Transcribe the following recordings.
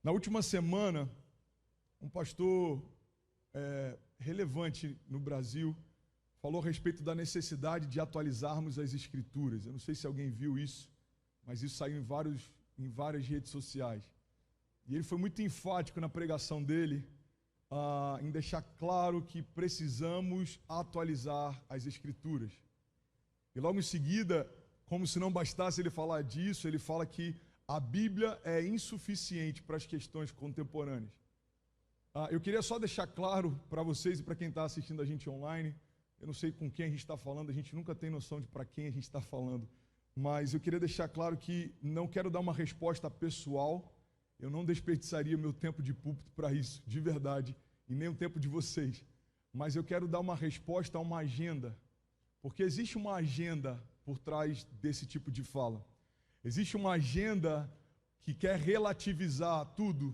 Na última semana, um pastor relevante no Brasil falou a respeito da necessidade de atualizarmos as Escrituras. Eu não sei se alguém viu isso, mas isso saiu em várias redes sociais. E ele foi muito enfático na pregação dele, em deixar claro que precisamos atualizar as Escrituras. E logo em seguida, como se não bastasse ele falar disso, ele fala que a Bíblia é insuficiente para as questões contemporâneas. Eu queria só deixar claro para vocês e para quem está assistindo a gente online, eu não sei com quem a gente está falando, a gente nunca tem noção de para quem a gente está falando, mas eu queria deixar claro que não quero dar uma resposta pessoal, eu não desperdiçaria meu tempo de púlpito para isso, de verdade, e nem o tempo de vocês, mas eu quero dar uma resposta a uma agenda, porque existe uma agenda por trás desse tipo de fala. Existe uma agenda que quer relativizar tudo,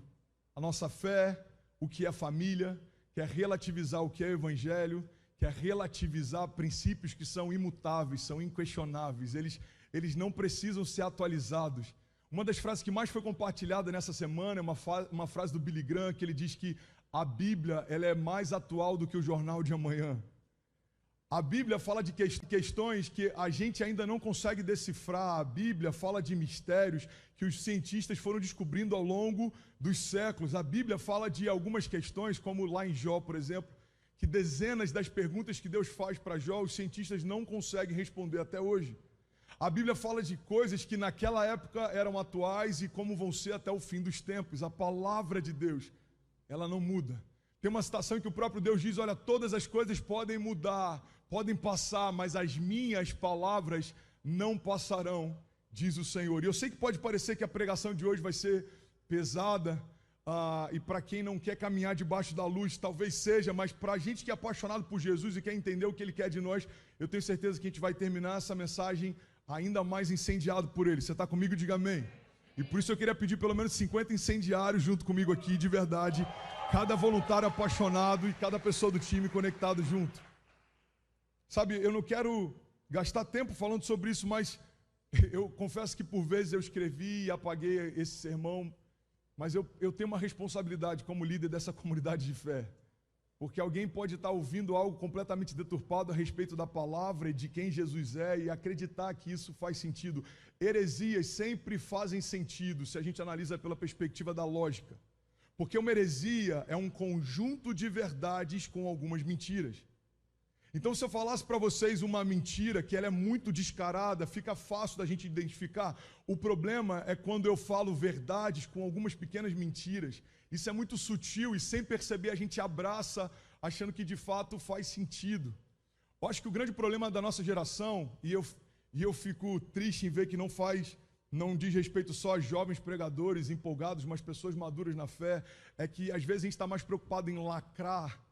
a nossa fé, o que é família, quer relativizar o que é evangelho, quer relativizar princípios que são imutáveis, são inquestionáveis, eles não precisam ser atualizados. Uma das frases que mais foi compartilhada nessa semana é uma frase do Billy Graham, que ele diz que a Bíblia ela é mais atual do que o jornal de amanhã. A Bíblia fala de questões que a gente ainda não consegue decifrar. A Bíblia fala de mistérios que os cientistas foram descobrindo ao longo dos séculos. A Bíblia fala de algumas questões, como lá em Jó, por exemplo, que dezenas das perguntas que Deus faz para Jó, os cientistas não conseguem responder até hoje. A Bíblia fala de coisas que naquela época eram atuais e como vão ser até o fim dos tempos. A palavra de Deus, ela não muda. Tem uma citação em que o próprio Deus diz, olha, todas as coisas podem mudar, podem passar, mas as minhas palavras não passarão, diz o Senhor. E eu sei que pode parecer que a pregação de hoje vai ser pesada, e para quem não quer caminhar debaixo da luz, talvez seja, mas para a gente que é apaixonado por Jesus e quer entender o que Ele quer de nós, eu tenho certeza que a gente vai terminar essa mensagem ainda mais incendiado por Ele. Você está comigo? Diga amém. E por isso eu queria pedir pelo menos 50 incendiários junto comigo aqui, de verdade, cada voluntário apaixonado e cada pessoa do time conectado junto. Sabe, eu não quero gastar tempo falando sobre isso, mas eu confesso que por vezes eu escrevi e apaguei esse sermão, mas eu tenho uma responsabilidade como líder dessa comunidade de fé, porque alguém pode estar ouvindo algo completamente deturpado a respeito da palavra e de quem Jesus é e acreditar que isso faz sentido. Heresias sempre fazem sentido se a gente analisa pela perspectiva da lógica, porque uma heresia é um conjunto de verdades com algumas mentiras. Então, se eu falasse para vocês uma mentira, que ela é muito descarada, fica fácil da gente identificar. O problema é quando eu falo verdades com algumas pequenas mentiras. Isso é muito sutil e sem perceber a gente abraça, achando que de fato faz sentido. Eu acho que o grande problema da nossa geração, e eu fico triste em ver que não diz respeito só a jovens pregadores empolgados, mas pessoas maduras na fé, é que às vezes a gente está mais preocupado em lacrar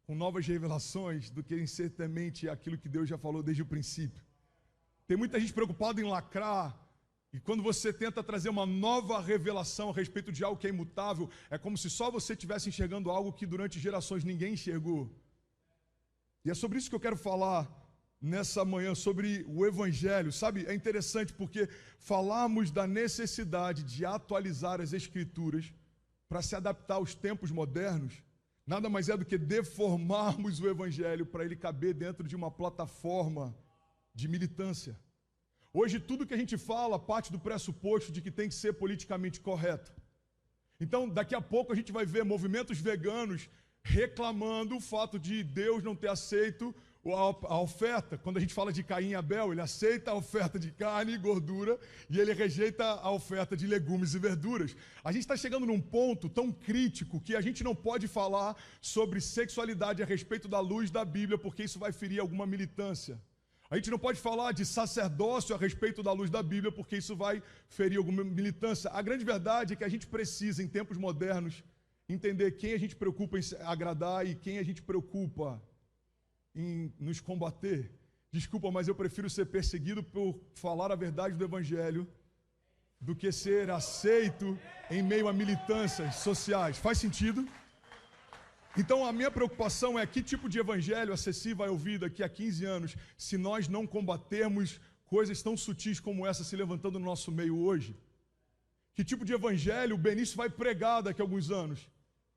com novas revelações do que em ser temente aquilo que Deus já falou desde o princípio. Tem muita gente preocupada em lacrar, e quando você tenta trazer uma nova revelação a respeito de algo que é imutável, é como se só você estivesse enxergando algo que durante gerações ninguém enxergou. E é sobre isso que eu quero falar nessa manhã, sobre o Evangelho. Sabe, é interessante porque falamos da necessidade de atualizar as Escrituras para se adaptar aos tempos modernos. Nada mais é do que deformarmos o Evangelho para ele caber dentro de uma plataforma de militância. Hoje tudo que a gente fala parte do pressuposto de que tem que ser politicamente correto. Então daqui a pouco a gente vai ver movimentos veganos reclamando o fato de Deus não ter aceito a oferta. Quando a gente fala de Caim e Abel, ele aceita a oferta de carne e gordura e ele rejeita a oferta de legumes e verduras. A gente está chegando num ponto tão crítico que a gente não pode falar sobre sexualidade a respeito da luz da Bíblia, porque isso vai ferir alguma militância. A gente não pode falar de sacerdócio a respeito da luz da Bíblia, porque isso vai ferir alguma militância. A grande verdade é que a gente precisa, em tempos modernos, entender quem a gente preocupa em agradar e quem a gente preocupa em nos combater. Desculpa, mas eu prefiro ser perseguido por falar a verdade do Evangelho do que ser aceito em meio a militâncias sociais. Faz sentido? Então a minha preocupação é que tipo de evangelho a Ceci vai ouvir daqui a 15 anos se nós não combatermos coisas tão sutis como essa se levantando no nosso meio hoje. Que tipo de evangelho o Benício vai pregar daqui a alguns anos?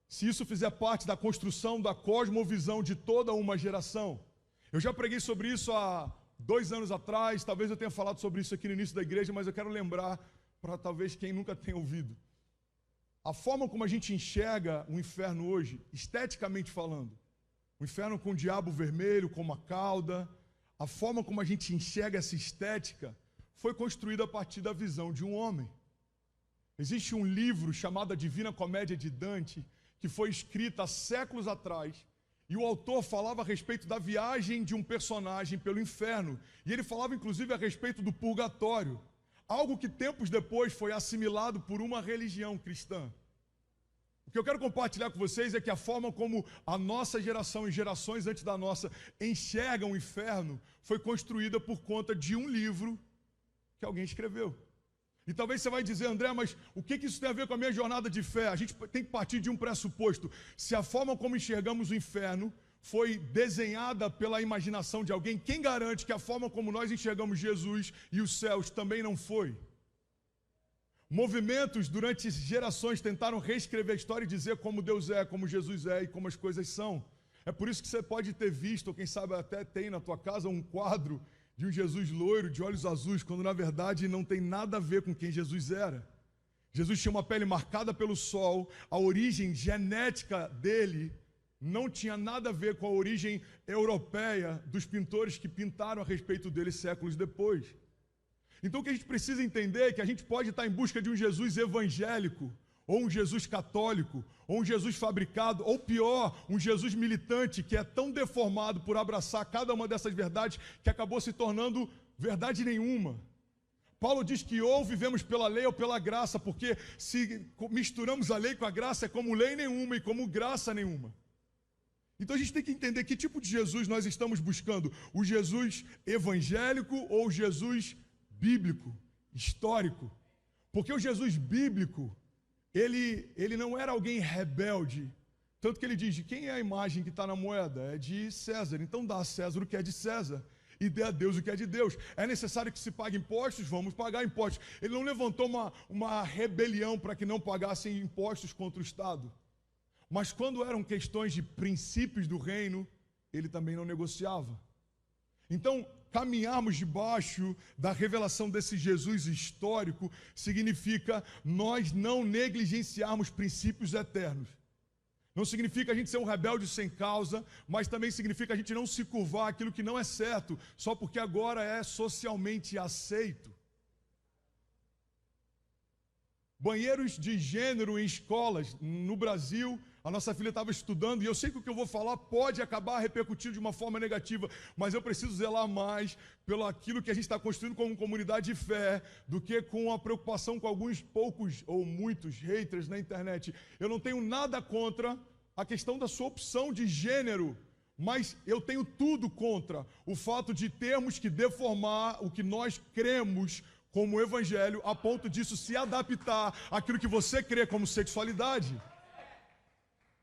Se isso fizer parte da construção da cosmovisão de toda uma geração. Eu já preguei sobre isso há 2 anos atrás, talvez eu tenha falado sobre isso aqui no início da igreja, mas eu quero lembrar para talvez quem nunca tenha ouvido. A forma como a gente enxerga o inferno hoje, esteticamente falando, o inferno com o diabo vermelho, com uma cauda, a forma como a gente enxerga essa estética foi construída a partir da visão de um homem. Existe um livro chamado A Divina Comédia de Dante, que foi escrito há séculos atrás, e o autor falava a respeito da viagem de um personagem pelo inferno, e ele falava inclusive a respeito do purgatório, algo que tempos depois foi assimilado por uma religião cristã. O que eu quero compartilhar com vocês é que a forma como a nossa geração e gerações antes da nossa enxergam o inferno foi construída por conta de um livro que alguém escreveu. E talvez você vai dizer, André, mas o que isso tem a ver com a minha jornada de fé? A gente tem que partir de um pressuposto. Se a forma como enxergamos o inferno foi desenhada pela imaginação de alguém, quem garante que a forma como nós enxergamos Jesus e os céus também não foi? Movimentos durante gerações tentaram reescrever a história e dizer como Deus é, como Jesus é e como as coisas são. É por isso que você pode ter visto, ou quem sabe até tem na tua casa, um quadro de um Jesus loiro, de olhos azuis, quando na verdade não tem nada a ver com quem Jesus era. Jesus tinha uma pele marcada pelo sol, a origem genética dele não tinha nada a ver com a origem europeia dos pintores que pintaram a respeito dele séculos depois. Então o que a gente precisa entender é que a gente pode estar em busca de um Jesus evangélico, ou um Jesus católico, ou um Jesus fabricado, ou pior, um Jesus militante que é tão deformado por abraçar cada uma dessas verdades que acabou se tornando verdade nenhuma. Paulo diz que ou vivemos pela lei ou pela graça, porque se misturamos a lei com a graça é como lei nenhuma e como graça nenhuma. Então a gente tem que entender que tipo de Jesus nós estamos buscando, o Jesus evangélico ou o Jesus bíblico, histórico. Porque o Jesus bíblico, ele não era alguém rebelde, tanto que ele diz, de quem é a imagem que está na moeda? É de César, então dá a César o que é de César, e dê a Deus o que é de Deus. É necessário que se pague impostos? Vamos pagar impostos. Ele não levantou uma rebelião para que não pagassem impostos contra o Estado, mas quando eram questões de princípios do reino, ele também não negociava. Então, caminharmos debaixo da revelação desse Jesus histórico significa nós não negligenciarmos princípios eternos. Não significa a gente ser um rebelde sem causa, mas também significa a gente não se curvar àquilo que não é certo, só porque agora é socialmente aceito. Banheiros de gênero em escolas, no Brasil, a nossa filha estava estudando, e eu sei que o que eu vou falar pode acabar repercutindo de uma forma negativa, mas eu preciso zelar mais pelo aquilo que a gente está construindo como comunidade de fé, do que com a preocupação com alguns poucos ou muitos haters na internet. Eu não tenho nada contra a questão da sua opção de gênero, mas eu tenho tudo contra o fato de termos que deformar o que nós cremos como evangelho, a ponto disso se adaptar àquilo que você crê como sexualidade.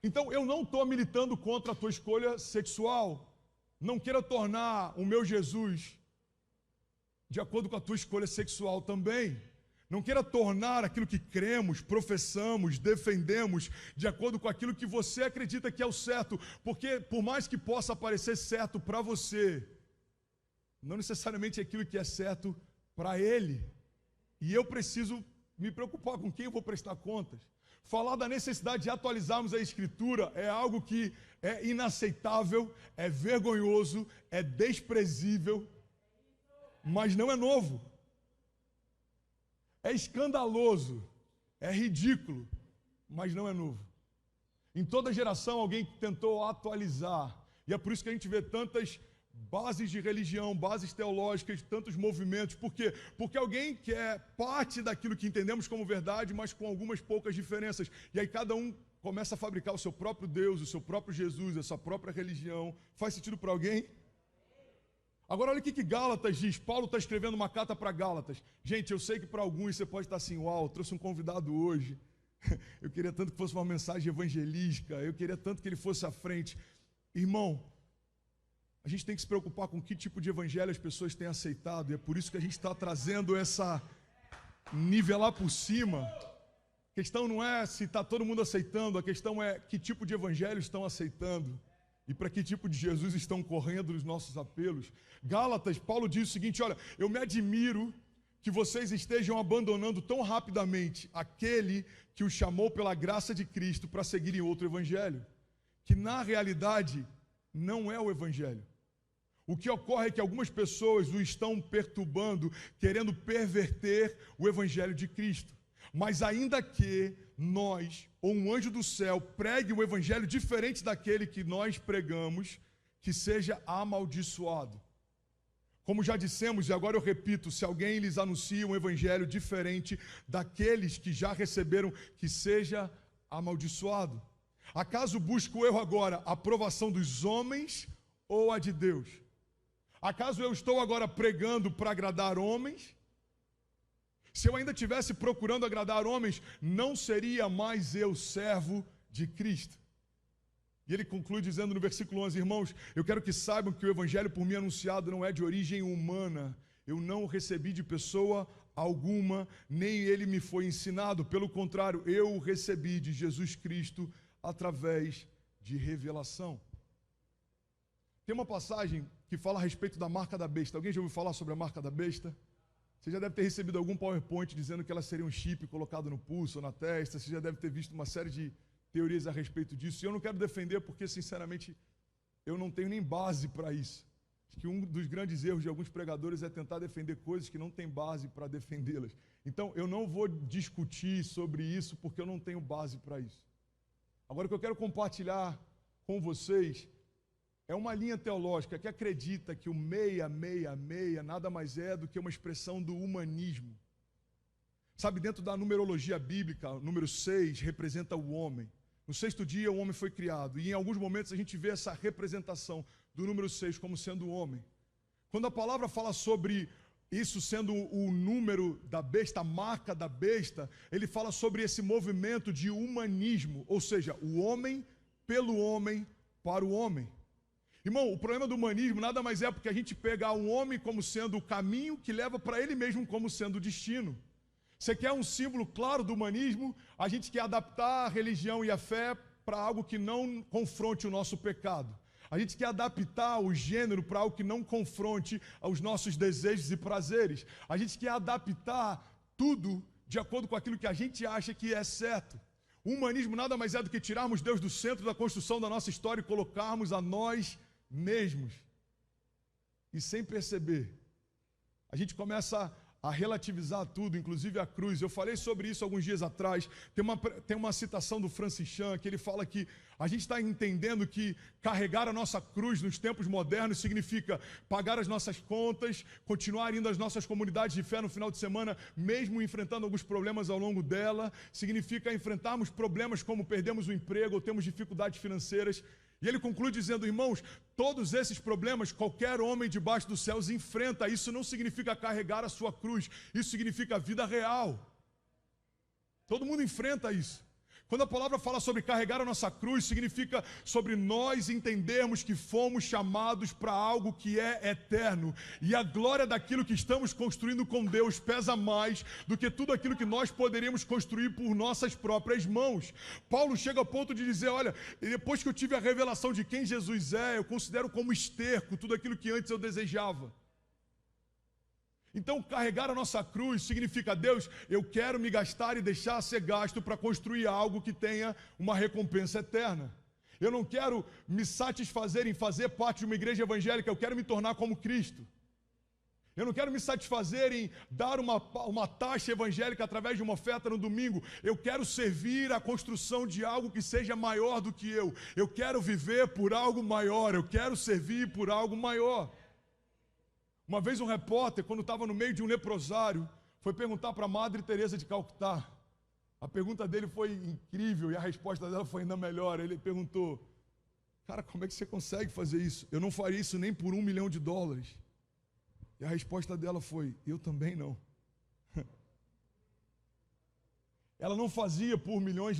Então, eu não estou militando contra a tua escolha sexual. Não queira tornar o meu Jesus de acordo com a tua escolha sexual também. Não queira tornar aquilo que cremos, professamos, defendemos, de acordo com aquilo que você acredita que é o certo. Porque, por mais que possa parecer certo para você, não necessariamente é aquilo que é certo para ele. E eu preciso me preocupar com quem eu vou prestar contas. Falar da necessidade de atualizarmos a Escritura é algo que é inaceitável, é vergonhoso, é desprezível, mas não é novo. É escandaloso, é ridículo, mas não é novo. Em toda geração alguém tentou atualizar, e é por isso que a gente vê tantas bases de religião, bases teológicas, tantos movimentos. Por quê? Porque alguém quer parte daquilo que entendemos como verdade, mas com algumas poucas diferenças. E aí cada um começa a fabricar o seu próprio Deus, o seu próprio Jesus, a sua própria religião. Faz sentido para alguém? Agora olha o que Gálatas diz. Paulo está escrevendo uma carta para Gálatas. Gente, eu sei que para alguns você pode estar assim, uau, trouxe um convidado hoje. Eu queria tanto que fosse uma mensagem evangelística, eu queria tanto que ele fosse à frente. Irmão, a gente tem que se preocupar com que tipo de evangelho as pessoas têm aceitado, e é por isso que a gente está trazendo essa nivelar por cima. A questão não é se está todo mundo aceitando, a questão é que tipo de evangelho estão aceitando e para que tipo de Jesus estão correndo os nossos apelos. Gálatas, Paulo diz o seguinte: olha, eu me admiro que vocês estejam abandonando tão rapidamente aquele que os chamou pela graça de Cristo para seguirem outro evangelho, que na realidade não é o evangelho. O que ocorre é que algumas pessoas o estão perturbando, querendo perverter o evangelho de Cristo. Mas ainda que nós, ou um anjo do céu, pregue um evangelho diferente daquele que nós pregamos, que seja amaldiçoado. Como já dissemos, e agora eu repito, se alguém lhes anuncia um evangelho diferente daqueles que já receberam, que seja amaldiçoado. Acaso busco eu agora a aprovação dos homens ou a de Deus? Acaso eu estou agora pregando para agradar homens? Se eu ainda estivesse procurando agradar homens, não seria mais eu servo de Cristo. E ele conclui dizendo no versículo 11, irmãos, eu quero que saibam que o evangelho por mim anunciado não é de origem humana. Eu não o recebi de pessoa alguma, nem ele me foi ensinado. Pelo contrário, eu o recebi de Jesus Cristo através de revelação. Tem uma passagem que fala a respeito da marca da besta. Alguém já ouviu falar sobre a marca da besta? Você já deve ter recebido algum PowerPoint dizendo que ela seria um chip colocado no pulso ou na testa. Você já deve ter visto uma série de teorias a respeito disso. E eu não quero defender porque, sinceramente, eu não tenho nem base para isso. Acho que um dos grandes erros de alguns pregadores é tentar defender coisas que não têm base para defendê-las. Então, eu não vou discutir sobre isso porque eu não tenho base para isso. Agora, o que eu quero compartilhar com vocês é uma linha teológica que acredita que o 666 nada mais é do que uma expressão do humanismo. Sabe, dentro da numerologia bíblica, o número 6 representa o homem. No sexto dia o homem foi criado, e em alguns momentos a gente vê essa representação do número 6 como sendo o homem. Quando a palavra fala sobre isso sendo o número da besta, a marca da besta, ele fala sobre esse movimento de humanismo, ou seja, o homem pelo homem para o homem. Irmão, o problema do humanismo nada mais é porque a gente pegar um homem como sendo o caminho que leva para ele mesmo como sendo o destino. Você quer um símbolo claro do humanismo? A gente quer adaptar a religião e a fé para algo que não confronte o nosso pecado. A gente quer adaptar o gênero para algo que não confronte os nossos desejos e prazeres. A gente quer adaptar tudo de acordo com aquilo que a gente acha que é certo. O humanismo nada mais é do que tirarmos Deus do centro da construção da nossa história e colocarmos a nós mesmos. E sem perceber, a gente começa a relativizar tudo, inclusive a cruz. Eu falei sobre isso alguns dias atrás. Tem uma citação do Francis Chan, que ele fala que a gente está entendendo que carregar a nossa cruz nos tempos modernos significa pagar as nossas contas, continuar indo às nossas comunidades de fé no final de semana, mesmo enfrentando alguns problemas ao longo dela. Significa enfrentarmos problemas como perdemos o emprego ou temos dificuldades financeiras. E ele conclui dizendo, irmãos, todos esses problemas, qualquer homem debaixo dos céus enfrenta. Isso não significa carregar a sua cruz, isso significa a vida real. Todo mundo enfrenta isso. Quando a palavra fala sobre carregar a nossa cruz, significa sobre nós entendermos que fomos chamados para algo que é eterno. E a glória daquilo que estamos construindo com Deus pesa mais do que tudo aquilo que nós poderíamos construir por nossas próprias mãos. Paulo chega ao ponto de dizer, olha, depois que eu tive a revelação de quem Jesus é, eu considero como esterco tudo aquilo que antes eu desejava. Então, carregar a nossa cruz significa, Deus, eu quero me gastar e deixar ser gasto para construir algo que tenha uma recompensa eterna. Eu não quero me satisfazer em fazer parte de uma igreja evangélica, eu quero me tornar como Cristo. Eu não quero me satisfazer em dar uma taxa evangélica através de uma oferta no domingo. Eu quero servir a construção de algo que seja maior do que eu. Eu quero viver por algo maior, eu quero servir por algo maior. Uma vez um repórter, quando estava no meio de um leprosário, foi perguntar para a Madre Teresa de Calcutá. A pergunta dele foi incrível e a resposta dela foi ainda melhor. Ele perguntou, cara, como é que você consegue fazer isso? Eu não faria isso nem por $1 milhão. E a resposta dela foi, eu também não. Ela não fazia por $milhões,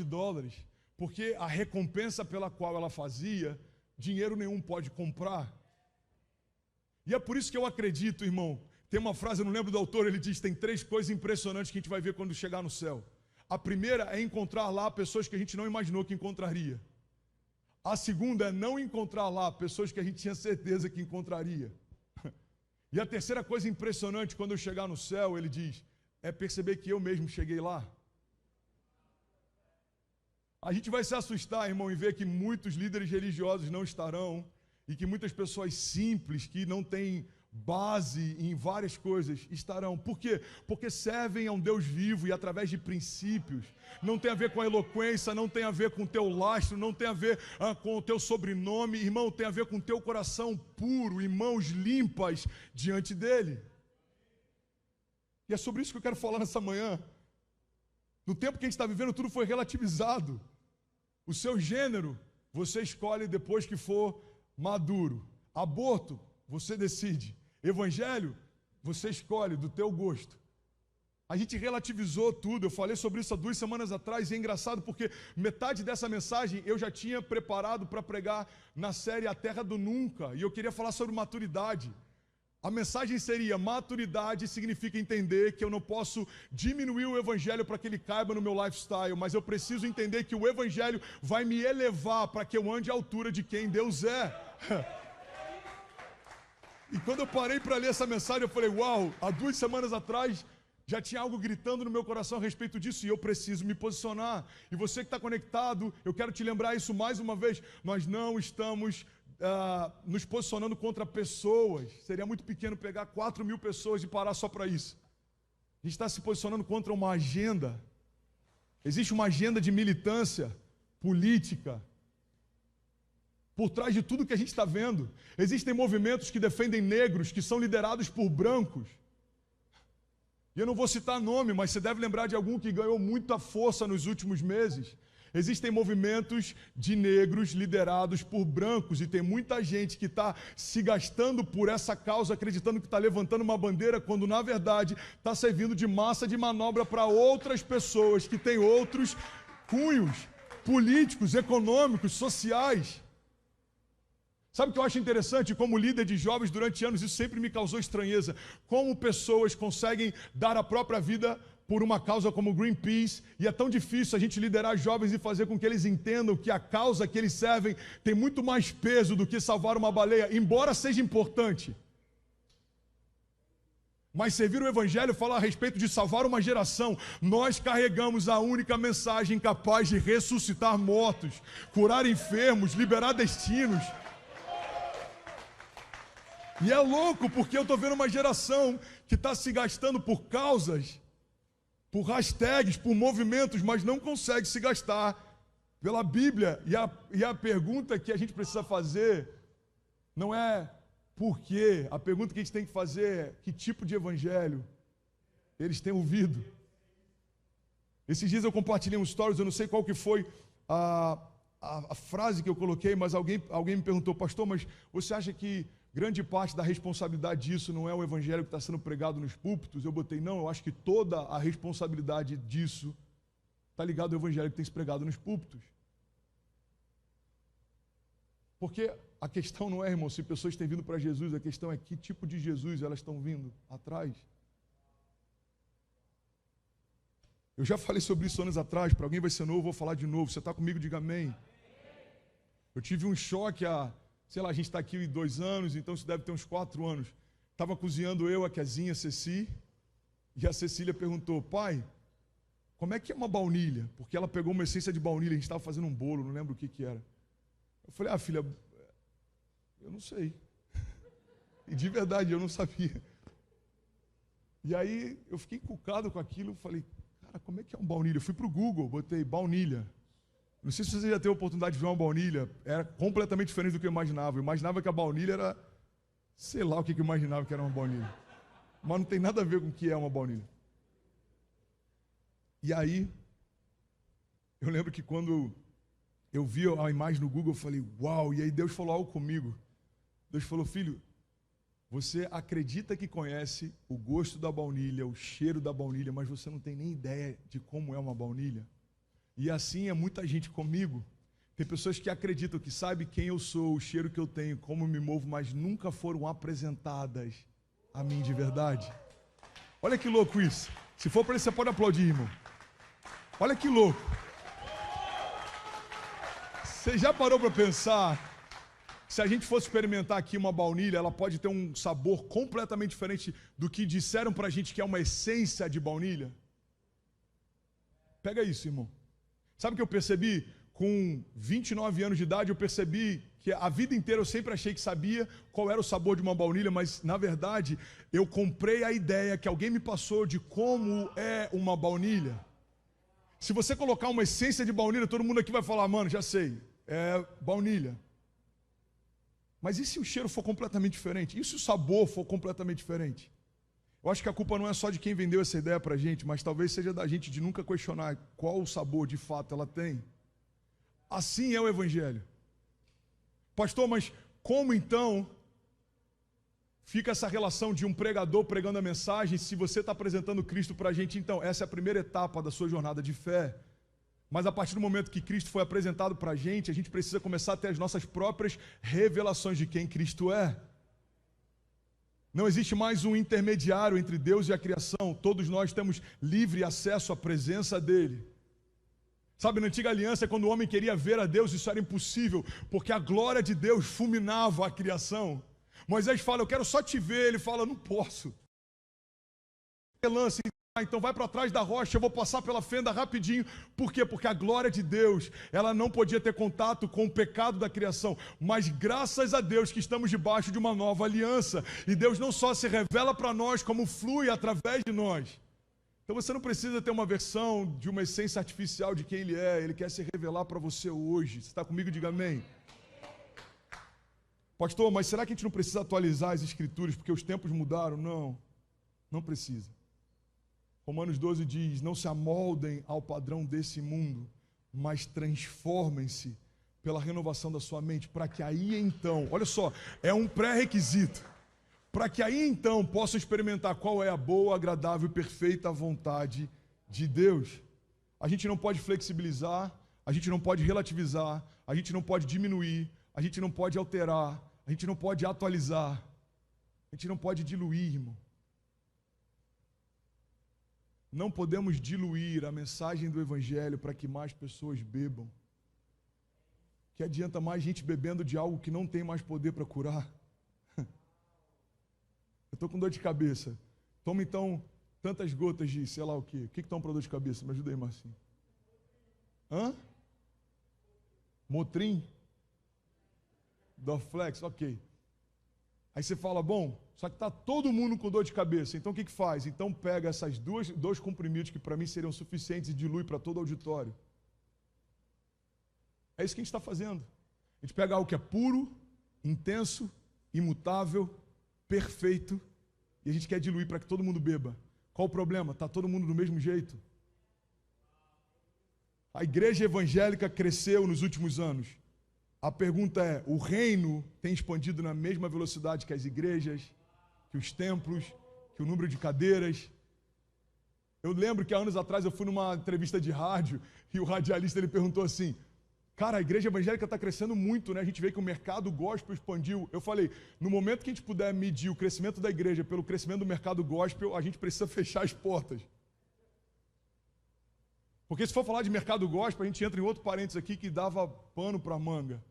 porque a recompensa pela qual ela fazia, dinheiro nenhum pode comprar. E é por isso que eu acredito, irmão, Tem uma frase, eu não lembro do autor, ele diz, tem 3 coisas impressionantes que a gente vai ver quando chegar no céu. A primeira é encontrar lá pessoas que a gente não imaginou que encontraria. A segunda é não encontrar lá pessoas que a gente tinha certeza que encontraria. E a terceira coisa impressionante, quando eu chegar no céu, ele diz, é perceber que eu mesmo cheguei lá. A gente vai se assustar, irmão, em ver que muitos líderes religiosos não estarão e que muitas pessoas simples, que não têm base em várias coisas, estarão. Por quê? Porque servem a um Deus vivo e através de princípios. Não tem a ver com a eloquência, não tem a ver com o teu lastro, não tem a ver com o teu sobrenome, irmão, tem a ver com o teu coração puro e mãos limpas diante dele. E é sobre isso que eu quero falar nessa manhã. No tempo que a gente está vivendo, tudo foi relativizado. O seu gênero, você escolhe depois que for maduro. Aborto, você decide. Evangelho, você escolhe do teu gosto. A gente relativizou tudo. Eu falei sobre isso há 2 semanas atrás e é engraçado porque metade dessa mensagem eu já tinha preparado para pregar na série A Terra do Nunca. E eu queria falar sobre maturidade. A mensagem seria: maturidade significa entender que eu não posso diminuir o evangelho para que ele caiba no meu lifestyle, mas eu preciso entender que o evangelho vai me elevar para que eu ande à altura de quem Deus é. E quando eu parei para ler essa mensagem, eu falei, uau, há 2 semanas atrás já tinha algo gritando no meu coração a respeito disso e eu preciso me posicionar. E você que está conectado, eu quero te lembrar isso mais uma vez, nós não estamos nos posicionando contra pessoas. Seria muito pequeno pegar 4.000 pessoas e parar só para isso. A gente está se posicionando contra uma agenda. Existe uma agenda de militância política por trás de tudo que a gente está vendo. Existem movimentos que defendem negros, que são liderados por brancos. E eu não vou citar nome, mas você deve lembrar de algum que ganhou muita força nos últimos meses. Existem movimentos de negros liderados por brancos e tem muita gente que está se gastando por essa causa, acreditando que está levantando uma bandeira, quando na verdade está servindo de massa de manobra para outras pessoas que têm outros cunhos políticos, econômicos, sociais. Sabe o que eu acho interessante? Como líder de jovens durante anos, isso sempre me causou estranheza. Como pessoas conseguem dar a própria vida por uma causa como Greenpeace, e é tão difícil a gente liderar jovens e fazer com que eles entendam que a causa que eles servem tem muito mais peso do que salvar uma baleia, embora seja importante. Mas servir o Evangelho, falar a respeito de salvar uma geração, nós carregamos a única mensagem capaz de ressuscitar mortos, curar enfermos, liberar destinos. E é louco porque eu estou vendo uma geração que está se gastando por causas, por hashtags, por movimentos, mas não consegue se gastar pela Bíblia. E a pergunta que a gente precisa fazer não é por quê. A pergunta que a gente tem que fazer é que tipo de evangelho eles têm ouvido. Esses dias eu compartilhei um stories, eu não sei qual que foi a frase que eu coloquei, mas alguém me perguntou, pastor, mas você acha que grande parte da responsabilidade disso não é o evangelho que está sendo pregado nos púlpitos? Eu botei, não, eu acho que toda a responsabilidade disso está ligada ao evangelho que tem se pregado nos púlpitos. Porque a questão não é, irmão, se pessoas têm vindo para Jesus, a questão é que tipo de Jesus elas estão vindo atrás. Eu já falei sobre isso anos atrás, para alguém vai ser novo, vou falar de novo. Você está comigo, diga amém. Eu tive um choque sei lá, a gente está aqui 2 anos, então isso deve ter uns 4 anos. Estava cozinhando eu, a Kezinha, a Ceci, e a Cecília perguntou, pai, como é que é uma baunilha? Porque ela pegou uma essência de baunilha, a gente estava fazendo um bolo, não lembro o que era. Eu falei, filha, eu não sei. E de verdade, eu não sabia. E aí, eu fiquei encucado com aquilo, falei, cara, como é que é um baunilha? Eu fui para o Google, botei baunilha. Não sei se você já teve a oportunidade de ver uma baunilha, era completamente diferente do que eu imaginava. Eu imaginava que a baunilha era, sei lá o que eu imaginava que era uma baunilha. Mas não tem nada a ver com o que é uma baunilha. E aí, eu lembro que quando eu vi a imagem no Google, eu falei, uau, e aí Deus falou algo comigo. Deus falou, filho, você acredita que conhece o gosto da baunilha, o cheiro da baunilha, mas você não tem nem ideia de como é uma baunilha? E assim é muita gente comigo. Tem pessoas que acreditam que sabem quem eu sou, o cheiro que eu tenho, como eu me movo, mas nunca foram apresentadas a mim de verdade. Olha que louco isso. Se for para ele, você pode aplaudir, irmão. Olha que louco. Você já parou para pensar? Se a gente fosse experimentar aqui uma baunilha, ela pode ter um sabor completamente diferente do que disseram pra gente que é uma essência de baunilha? Pega isso, irmão. Sabe o que eu percebi? Com 29 anos de idade, eu percebi que a vida inteira eu sempre achei que sabia qual era o sabor de uma baunilha, mas, na verdade, eu comprei a ideia que alguém me passou de como é uma baunilha. Se você colocar uma essência de baunilha, todo mundo aqui vai falar, mano, já sei, é baunilha. Mas e se o cheiro for completamente diferente? E se o sabor for completamente diferente? Eu acho que a culpa não é só de quem vendeu essa ideia pra gente, mas talvez seja da gente de nunca questionar qual o sabor de fato ela tem. Assim é o Evangelho. Pastor, mas como então fica essa relação de um pregador pregando a mensagem se você está apresentando Cristo para a gente? Então, essa é a primeira etapa da sua jornada de fé. Mas a partir do momento que Cristo foi apresentado para a gente precisa começar a ter as nossas próprias revelações de quem Cristo é. Não existe mais um intermediário entre Deus e a criação. Todos nós temos livre acesso à presença dEle. Sabe, na antiga aliança, quando o homem queria ver a Deus, isso era impossível, porque a glória de Deus fulminava a criação. Moisés fala, eu quero só te ver. Ele fala, não posso. Então vai para trás da rocha, eu vou passar pela fenda rapidinho. Por quê? Porque a glória de Deus, ela não podia ter contato com o pecado da criação. Mas graças a Deus que estamos debaixo de uma nova aliança. E Deus não só se revela para nós, como flui através de nós. Então você não precisa ter uma versão de uma essência artificial de quem Ele é. Ele quer se revelar para você hoje. Você está comigo? Diga amém. Pastor, mas será que a gente não precisa atualizar as Escrituras porque os tempos mudaram? Não, não precisa. Romanos 12 diz, não se amoldem ao padrão desse mundo, mas transformem-se pela renovação da sua mente, para que aí então, olha só, é um pré-requisito, para que aí então possam experimentar qual é a boa, agradável e perfeita vontade de Deus. A gente não pode flexibilizar, a gente não pode relativizar, a gente não pode diminuir, a gente não pode alterar, a gente não pode atualizar, a gente não pode diluir, irmão. Não podemos diluir a mensagem do Evangelho para que mais pessoas bebam. Que adianta mais gente bebendo de algo que não tem mais poder para curar? Eu estou com dor de cabeça. Toma então tantas gotas de sei lá o quê. O que estão para dor de cabeça? Me ajuda aí, Marcinho. Hã? Motrin? Dorflex, ok. Aí você fala, bom, só que está todo mundo com dor de cabeça, então o que faz? Então pega essas dois comprimidos que para mim seriam suficientes e dilui para todo o auditório. É isso que a gente está fazendo. A gente pega algo que é puro, intenso, imutável, perfeito, e a gente quer diluir para que todo mundo beba. Qual o problema? Está todo mundo do mesmo jeito. A igreja evangélica cresceu nos últimos anos. A pergunta é, o reino tem expandido na mesma velocidade que as igrejas, que os templos, que o número de cadeiras? Eu lembro que há anos atrás eu fui numa entrevista de rádio e o radialista ele perguntou assim, cara, a igreja evangélica está crescendo muito, né? A gente vê que o mercado gospel expandiu. Eu falei, no momento que a gente puder medir o crescimento da igreja pelo crescimento do mercado gospel, a gente precisa fechar as portas. Porque se for falar de mercado gospel, a gente entra em outro parênteses aqui que dava pano para manga.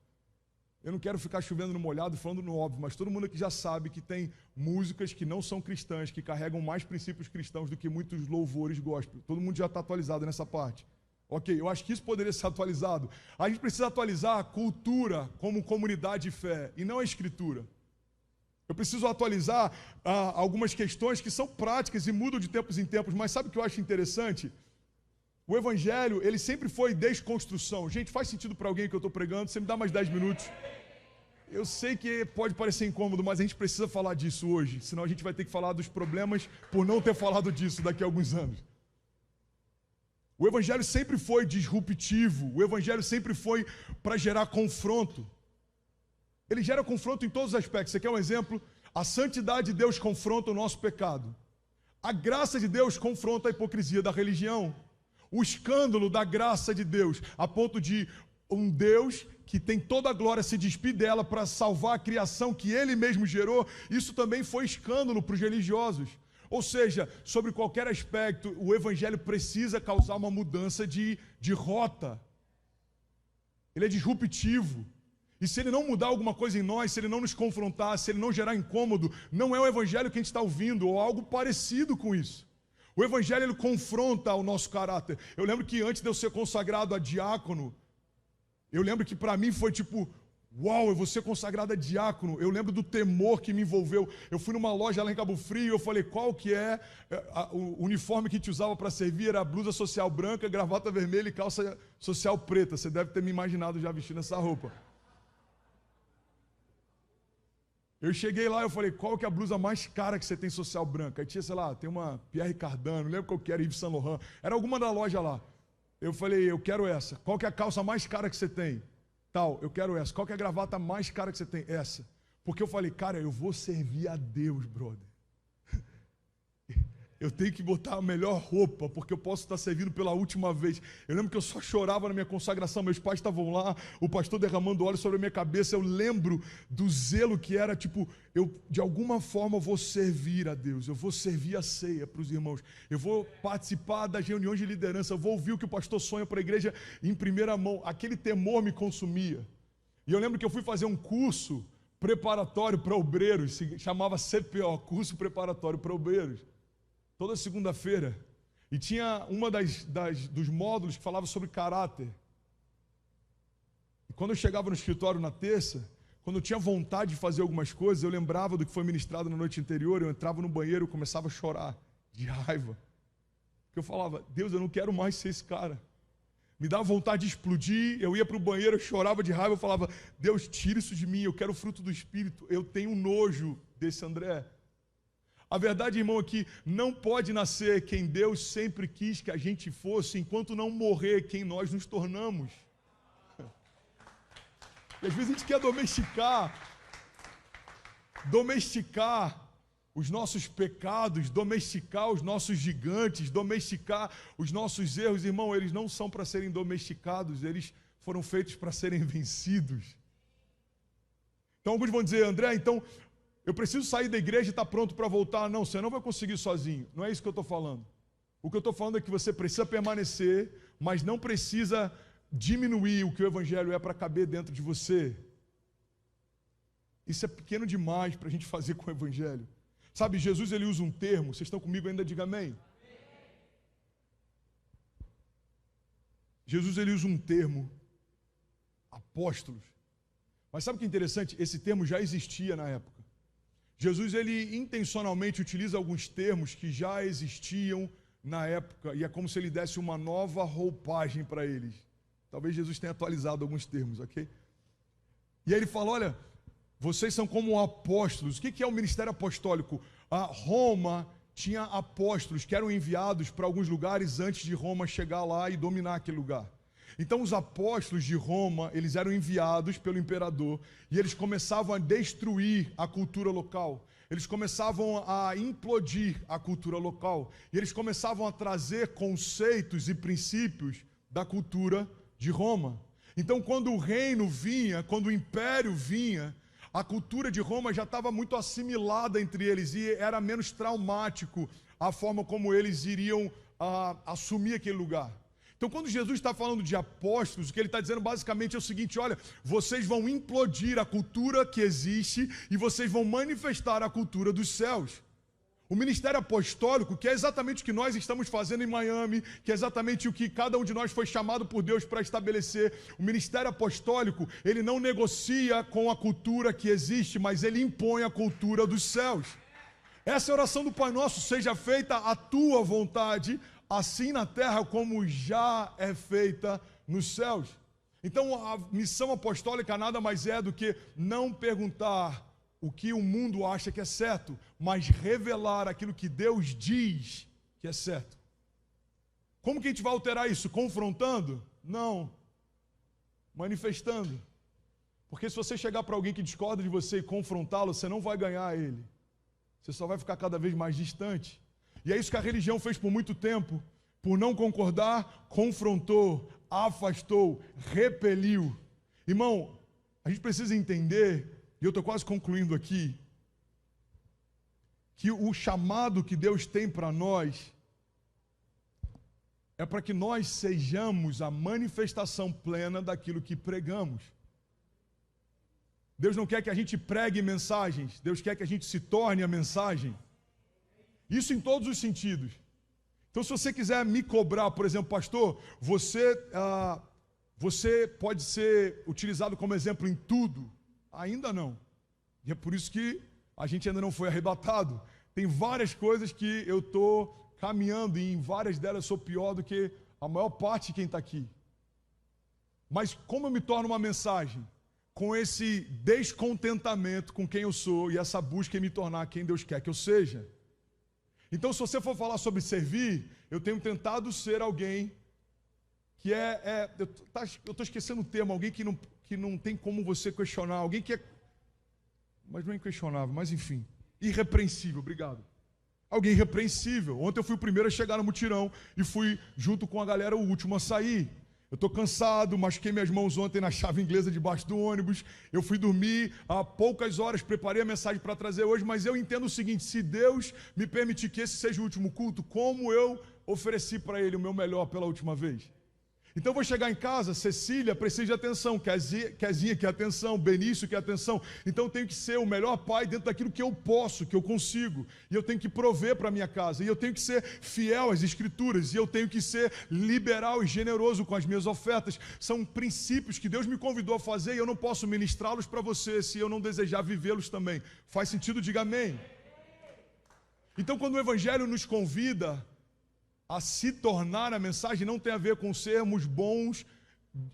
Eu não quero ficar chovendo no molhado e falando no óbvio, mas todo mundo aqui já sabe que tem músicas que não são cristãs, que carregam mais princípios cristãos do que muitos louvores gospel. Todo mundo já está atualizado nessa parte. Ok, eu acho que isso poderia ser atualizado. A gente precisa atualizar a cultura como comunidade de fé e não a escritura. Eu preciso atualizar algumas questões que são práticas e mudam de tempos em tempos, mas sabe o que eu acho interessante? O Evangelho, ele sempre foi desconstrução. Gente, faz sentido para alguém que eu estou pregando? Você me dá mais 10 minutos? Eu sei que pode parecer incômodo, mas a gente precisa falar disso hoje. Senão a gente vai ter que falar dos problemas por não ter falado disso daqui a alguns anos. O Evangelho sempre foi disruptivo. O Evangelho sempre foi para gerar confronto. Ele gera confronto em todos os aspectos. Você quer um exemplo? A santidade de Deus confronta o nosso pecado. A graça de Deus confronta a hipocrisia da religião. O escândalo da graça de Deus, a ponto de um Deus que tem toda a glória, se despir dela para salvar a criação que ele mesmo gerou, isso também foi escândalo para os religiosos. Ou seja, sobre qualquer aspecto, o evangelho precisa causar uma mudança de rota. Ele é disruptivo. E se ele não mudar alguma coisa em nós, se ele não nos confrontar, se ele não gerar incômodo, não é o evangelho que a gente está ouvindo, ou algo parecido com isso. O evangelho, ele confronta o nosso caráter. Eu lembro que antes de eu ser consagrado a diácono, eu lembro que para mim foi tipo, uau, eu vou ser consagrado a diácono. Eu lembro do temor que me envolveu. Eu fui numa loja lá em Cabo Frio e eu falei, qual que é o uniforme que a gente usava para servir? Era blusa social branca, gravata vermelha e calça social preta. Você deve ter me imaginado já vestindo essa roupa. Eu cheguei lá e eu falei, qual que é a blusa mais cara que você tem social branca? Aí tinha, sei lá, tem uma Pierre Cardin, não lembro qual que era, Yves Saint Laurent. Era alguma da loja lá. Eu falei, eu quero essa. Qual que é a calça mais cara que você tem? Tal, eu quero essa. Qual que é a gravata mais cara que você tem? Essa. Porque eu falei, cara, eu vou servir a Deus, brother. Eu tenho que botar a melhor roupa, porque eu posso estar servindo pela última vez. Eu lembro que eu só chorava na minha consagração, meus pais estavam lá, o pastor derramando óleo sobre a minha cabeça. Eu lembro do zelo que era, tipo, eu de alguma forma vou servir a Deus, eu vou servir a ceia para os irmãos, eu vou participar das reuniões de liderança, eu vou ouvir o que o pastor sonha para a igreja em primeira mão. Aquele temor me consumia. E eu lembro que eu fui fazer um curso preparatório para obreiros, se chamava CPO, curso preparatório para obreiros. Toda segunda-feira, e tinha uma dos módulos que falava sobre caráter. E quando eu chegava no escritório na terça, quando eu tinha vontade de fazer algumas coisas, eu lembrava do que foi ministrado na noite anterior, eu entrava no banheiro e começava a chorar, de raiva. Porque eu falava, Deus, eu não quero mais ser esse cara. Me dava vontade de explodir, eu ia para o banheiro, eu chorava de raiva, eu falava, Deus, tira isso de mim, eu quero o fruto do Espírito, eu tenho nojo desse André. A verdade, irmão, é que não pode nascer quem Deus sempre quis que a gente fosse, enquanto não morrer quem nós nos tornamos. E às vezes a gente quer domesticar os nossos pecados, domesticar os nossos gigantes, domesticar os nossos erros. Irmão, eles não são para serem domesticados, eles foram feitos para serem vencidos. Então alguns vão dizer, André, então eu preciso sair da igreja e estar pronto para voltar. Não, você não vai conseguir sozinho. Não é isso que eu estou falando. O que eu estou falando é que você precisa permanecer, mas não precisa diminuir o que o evangelho é para caber dentro de você. Isso é pequeno demais para a gente fazer com o evangelho. Sabe, Jesus ele usa um termo, vocês estão comigo ainda, diga amém. Jesus ele usa um termo, apóstolos. Mas sabe o que é interessante? Esse termo já existia na época. Jesus, ele intencionalmente utiliza alguns termos que já existiam na época, e é como se ele desse uma nova roupagem para eles. Talvez Jesus tenha atualizado alguns termos, ok? E aí ele fala, olha, vocês são como apóstolos. O que é o ministério apostólico? A Roma tinha apóstolos que eram enviados para alguns lugares antes de Roma chegar lá e dominar aquele lugar. Então os apóstolos de Roma, eles eram enviados pelo imperador e eles começavam a destruir a cultura local. Eles começavam a implodir a cultura local. E eles começavam a trazer conceitos e princípios da cultura de Roma. Então quando o reino vinha, quando o império vinha, a cultura de Roma já estava muito assimilada entre eles e era menos traumático a forma como eles iriam assumir aquele lugar. Então, quando Jesus está falando de apóstolos, o que ele está dizendo basicamente é o seguinte, olha, vocês vão implodir a cultura que existe e vocês vão manifestar a cultura dos céus. O ministério apostólico, que é exatamente o que nós estamos fazendo em Miami, que é exatamente o que cada um de nós foi chamado por Deus para estabelecer. O ministério apostólico, ele não negocia com a cultura que existe, mas ele impõe a cultura dos céus. Essa é a oração do Pai Nosso, seja feita a tua vontade, assim na terra como já é feita nos céus. Então a missão apostólica nada mais é do que não perguntar o que o mundo acha que é certo, mas revelar aquilo que Deus diz que é certo. Como que a gente vai alterar isso? Confrontando? Não. Manifestando. Porque se você chegar para alguém que discorda de você e confrontá-lo, você não vai ganhar ele. Você só vai ficar cada vez mais distante. E é isso que a religião fez por muito tempo. Por não concordar, confrontou, afastou, repeliu. Irmão, a gente precisa entender, e eu estou quase concluindo aqui, que o chamado que Deus tem para nós é para que nós sejamos a manifestação plena daquilo que pregamos. Deus não quer que a gente pregue mensagens, Deus quer que a gente se torne a mensagem. Isso em todos os sentidos. Então, se você quiser me cobrar, por exemplo, pastor, você pode ser utilizado como exemplo em tudo? Ainda não. E é por isso que a gente ainda não foi arrebatado. Tem várias coisas que eu estou caminhando e em várias delas eu sou pior do que a maior parte de quem está aqui. Mas como eu me torno uma mensagem? Com esse descontentamento com quem eu sou e essa busca em me tornar quem Deus quer que eu seja. Então, se você for falar sobre servir, eu tenho tentado ser alguém que eu estou esquecendo o termo, alguém que não tem como você questionar, alguém que é, mas não é inquestionável, mas enfim, irrepreensível, obrigado. Alguém irrepreensível. Ontem eu fui o primeiro a chegar no mutirão e fui, junto com a galera, o último a sair. Eu estou cansado, machuquei minhas mãos ontem na chave inglesa debaixo do ônibus. Eu fui dormir há poucas horas, preparei a mensagem para trazer hoje, mas eu entendo o seguinte: se Deus me permitir que esse seja o último culto, como eu ofereci para Ele o meu melhor pela última vez? Então eu vou chegar em casa, Cecília precisa de atenção, Kezinha quer atenção, Benício quer atenção. Então eu tenho que ser o melhor pai dentro daquilo que eu posso, que eu consigo. E eu tenho que prover para a minha casa. E eu tenho que ser fiel às Escrituras. E eu tenho que ser liberal e generoso com as minhas ofertas. São princípios que Deus me convidou a fazer e eu não posso ministrá-los para você se eu não desejar vivê-los também. Faz sentido? Diga amém. Então quando o Evangelho nos convida a se tornar a mensagem, não tem a ver com sermos bons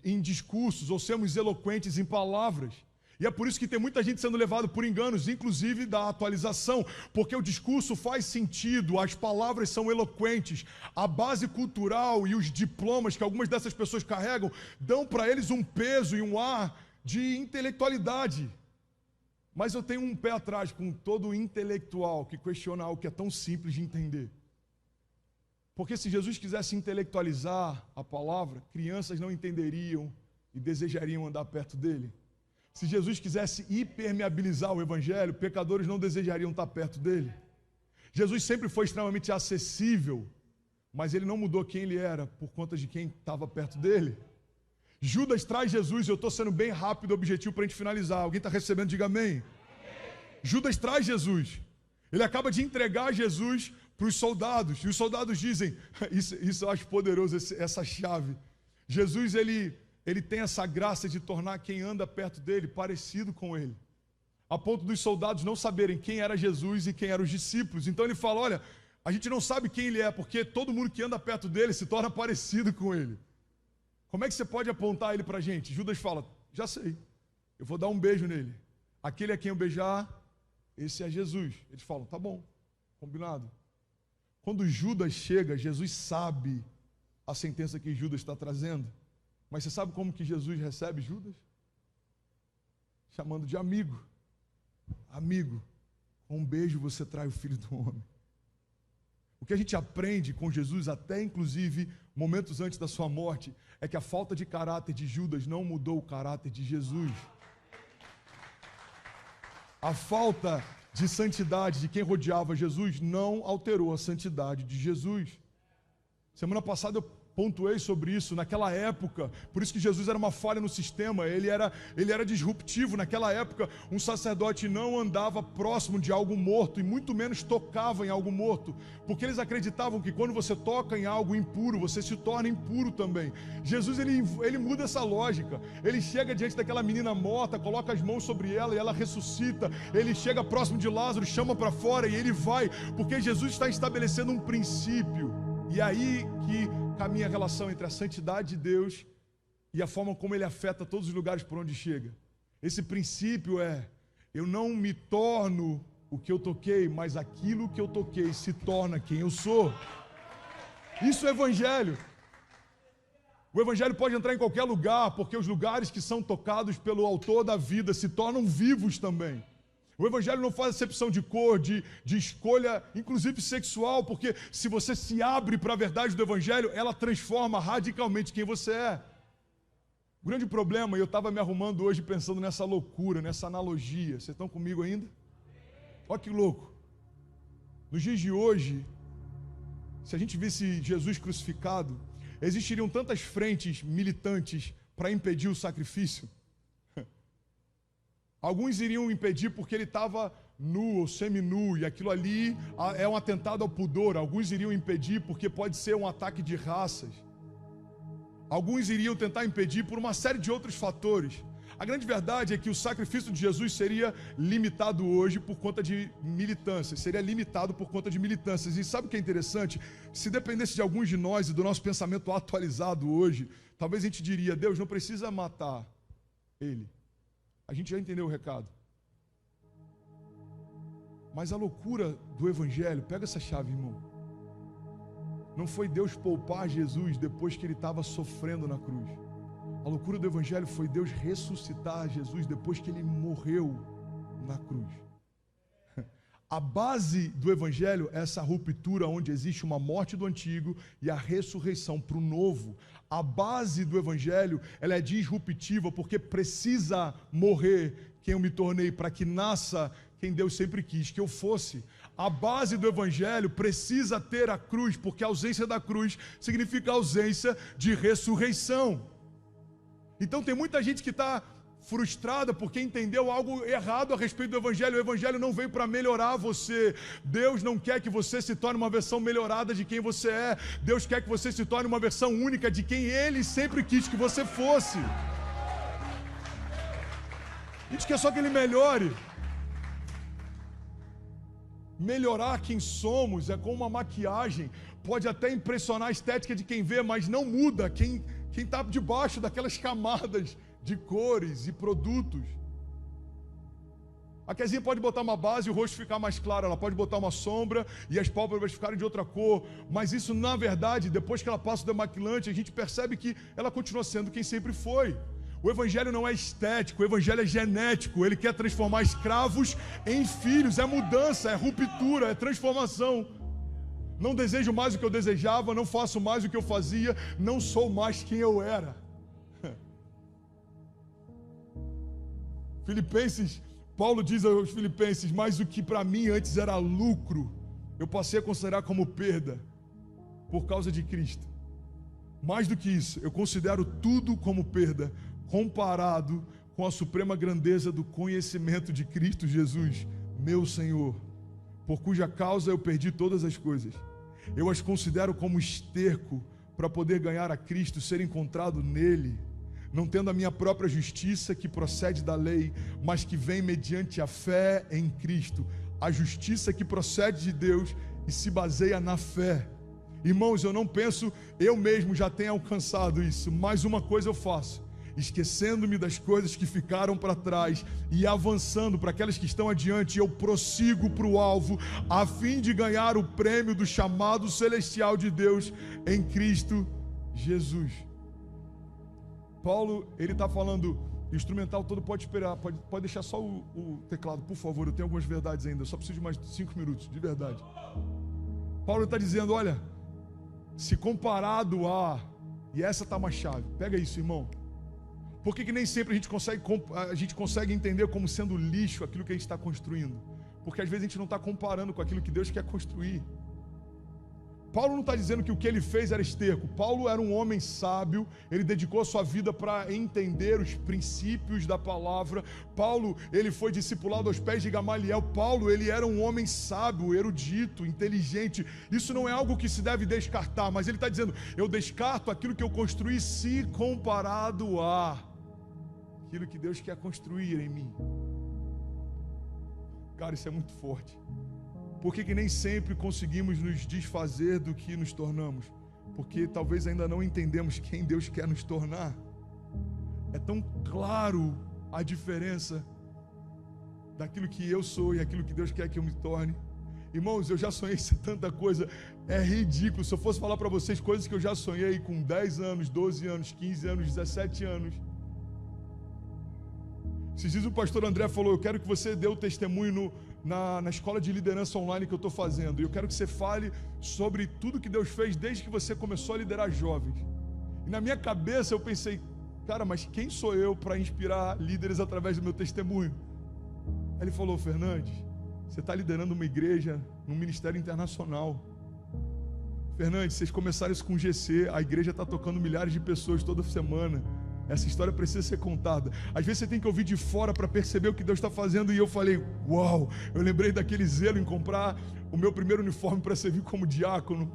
em discursos ou sermos eloquentes em palavras. E é por isso que tem muita gente sendo levada por enganos, inclusive da atualização, porque o discurso faz sentido, as palavras são eloquentes, a base cultural e os diplomas que algumas dessas pessoas carregam dão para eles um peso e um ar de intelectualidade. Mas eu tenho um pé atrás com todo intelectual que questiona algo que é tão simples de entender. Porque se Jesus quisesse intelectualizar a palavra, crianças não entenderiam e desejariam andar perto dele. Se Jesus quisesse hipermeabilizar o Evangelho, pecadores não desejariam estar perto dele. Jesus sempre foi extremamente acessível, mas ele não mudou quem ele era por conta de quem estava perto dele. Judas traz Jesus, eu estou sendo bem rápido e objetivo para a gente finalizar. Alguém está recebendo? Diga amém. Judas traz Jesus. Ele acaba de entregar Jesus para os soldados, e os soldados dizem, isso eu acho poderoso, essa chave. Jesus, ele tem essa graça de tornar quem anda perto dele parecido com ele, a ponto dos soldados não saberem quem era Jesus e quem eram os discípulos. Então ele fala, olha, a gente não sabe quem ele é, porque todo mundo que anda perto dele se torna parecido com ele. Como é que você pode apontar ele para a gente? Judas fala, já sei, eu vou dar um beijo nele. Aquele a quem eu beijar, esse é Jesus. Eles falam, tá bom, combinado. Quando Judas chega, Jesus sabe a sentença que Judas está trazendo. Mas você sabe como que Jesus recebe Judas? Chamando de amigo. Amigo, com um beijo você trai o Filho do Homem. O que a gente aprende com Jesus, até inclusive momentos antes da sua morte, é que a falta de caráter de Judas não mudou o caráter de Jesus. A falta de santidade de quem rodeava Jesus não alterou a santidade de Jesus. Semana passada eu pontuei sobre isso. Naquela época, por isso que Jesus era uma falha no sistema, ele era disruptivo. Naquela época, um sacerdote não andava próximo de algo morto e muito menos tocava em algo morto, porque eles acreditavam que quando você toca em algo impuro, você se torna impuro também. Jesus, ele muda essa lógica. Ele chega diante daquela menina morta, coloca as mãos sobre ela e ela ressuscita. Ele chega próximo de Lázaro, chama para fora e ele vai, porque Jesus está estabelecendo um princípio. E aí que caminha a relação entre a santidade de Deus e a forma como ele afeta todos os lugares por onde chega. Esse princípio é, eu não me torno o que eu toquei, mas aquilo que eu toquei se torna quem eu sou. Isso é Evangelho. O Evangelho pode entrar em qualquer lugar, porque os lugares que são tocados pelo autor da vida se tornam vivos também. O Evangelho não faz acepção de cor, de escolha, inclusive sexual, porque se você se abre para a verdade do Evangelho, ela transforma radicalmente quem você é. O grande problema, e eu estava me arrumando hoje pensando nessa loucura, nessa analogia. Vocês estão comigo ainda? Olha que louco. Nos dias de hoje, se a gente visse Jesus crucificado, existiriam tantas frentes militantes para impedir o sacrifício. Alguns iriam impedir porque ele estava nu ou seminu, e aquilo ali é um atentado ao pudor. Alguns iriam impedir porque pode ser um ataque de raças. Alguns iriam tentar impedir por uma série de outros fatores. A grande verdade é que o sacrifício de Jesus seria limitado hoje por conta de militâncias, seria limitado por conta de militâncias. E sabe o que é interessante? Se dependesse de alguns de nós e do nosso pensamento atualizado hoje, talvez a gente diria: Deus não precisa matar ele. A gente já entendeu o recado. Mas a loucura do Evangelho, pega essa chave, irmão. Não foi Deus poupar Jesus depois que ele estava sofrendo na cruz. A loucura do Evangelho foi Deus ressuscitar Jesus depois que ele morreu na cruz. A base do Evangelho é essa ruptura onde existe uma morte do antigo e a ressurreição para o novo. A base do Evangelho, ela é disruptiva porque precisa morrer quem eu me tornei para que nasça quem Deus sempre quis que eu fosse. A base do Evangelho precisa ter a cruz, porque a ausência da cruz significa ausência de ressurreição. Então tem muita gente que está frustrada porque entendeu algo errado a respeito do Evangelho. O Evangelho não veio para melhorar você. Deus não quer que você se torne uma versão melhorada de quem você é. Deus quer que você se torne uma versão única de quem Ele sempre quis que você fosse. A gente quer só que Ele melhore. Melhorar quem somos é como uma maquiagem. Pode até impressionar a estética de quem vê, mas não muda quem está debaixo daquelas camadas de cores e produtos. A Kezinha pode botar uma base e o rosto ficar mais claro, ela pode botar uma sombra e as pálpebras ficarem de outra cor, mas isso, na verdade, depois que ela passa o demaquilante, a gente percebe que ela continua sendo quem sempre foi. O Evangelho não é estético, o Evangelho é genético. Ele quer transformar escravos em filhos, é mudança, é ruptura, é transformação. Não desejo mais o que eu desejava, não faço mais o que eu fazia, não sou mais quem eu era. Filipenses, Paulo diz aos Filipenses: mas o que para mim antes era lucro, eu passei a considerar como perda, por causa de Cristo. Mais do que isso, eu considero tudo como perda, comparado com a suprema grandeza do conhecimento de Cristo Jesus, meu Senhor, por cuja causa eu perdi todas as coisas. Eu as considero como esterco para poder ganhar a Cristo, ser encontrado nele, não tendo a minha própria justiça que procede da lei, mas que vem mediante a fé em Cristo, a justiça que procede de Deus e se baseia na fé. Irmãos, eu não penso eu mesmo já tenha alcançado isso, mas uma coisa eu faço: esquecendo-me das coisas que ficaram para trás e avançando para aquelas que estão adiante, eu prossigo para o alvo, a fim de ganhar o prêmio do chamado celestial de Deus em Cristo Jesus. Paulo, ele está falando, o instrumental todo pode esperar, pode deixar só o teclado, por favor, eu tenho algumas verdades ainda, eu só preciso de mais 5 minutos, de verdade. Paulo está dizendo: olha, se comparado a, e essa está uma chave, pega isso, irmão. Por que nem sempre a gente consegue entender como sendo lixo aquilo que a gente está construindo? Porque às vezes a gente não está comparando com aquilo que Deus quer construir. Paulo não está dizendo que o que ele fez era esterco. Paulo era um homem sábio, ele dedicou a sua vida para entender os princípios da palavra. Paulo, ele foi discipulado aos pés de Gamaliel. Paulo, ele era um homem sábio, erudito, inteligente. Isso não é algo que se deve descartar, mas ele está dizendo: eu descarto aquilo que eu construí se comparado a aquilo que Deus quer construir em mim. Cara, isso é muito forte. Por que nem sempre conseguimos nos desfazer do que nos tornamos? Porque talvez ainda não entendemos quem Deus quer nos tornar. É tão claro a diferença daquilo que eu sou e aquilo que Deus quer que eu me torne. Irmãos, eu já sonhei tanta coisa, é ridículo. Se eu fosse falar para vocês coisas que eu já sonhei com 10 anos, 12 anos, 15 anos, 17 anos. Esses dias o pastor André falou, eu quero que você dê o testemunho na escola de liderança online que eu estou fazendo. E eu quero que você fale sobre tudo que Deus fez desde que você começou a liderar jovens. E na minha cabeça eu pensei, cara, mas quem sou eu para inspirar líderes através do meu testemunho? Aí ele falou, Fernandes, você está liderando uma igreja num ministério internacional. Fernandes, vocês começaram isso com GC, a igreja está tocando milhares de pessoas toda semana. Essa história precisa ser contada. Às vezes você tem que ouvir de fora para perceber o que Deus está fazendo. E eu falei, uau, eu lembrei daquele zelo em comprar o meu primeiro uniforme para servir como diácono.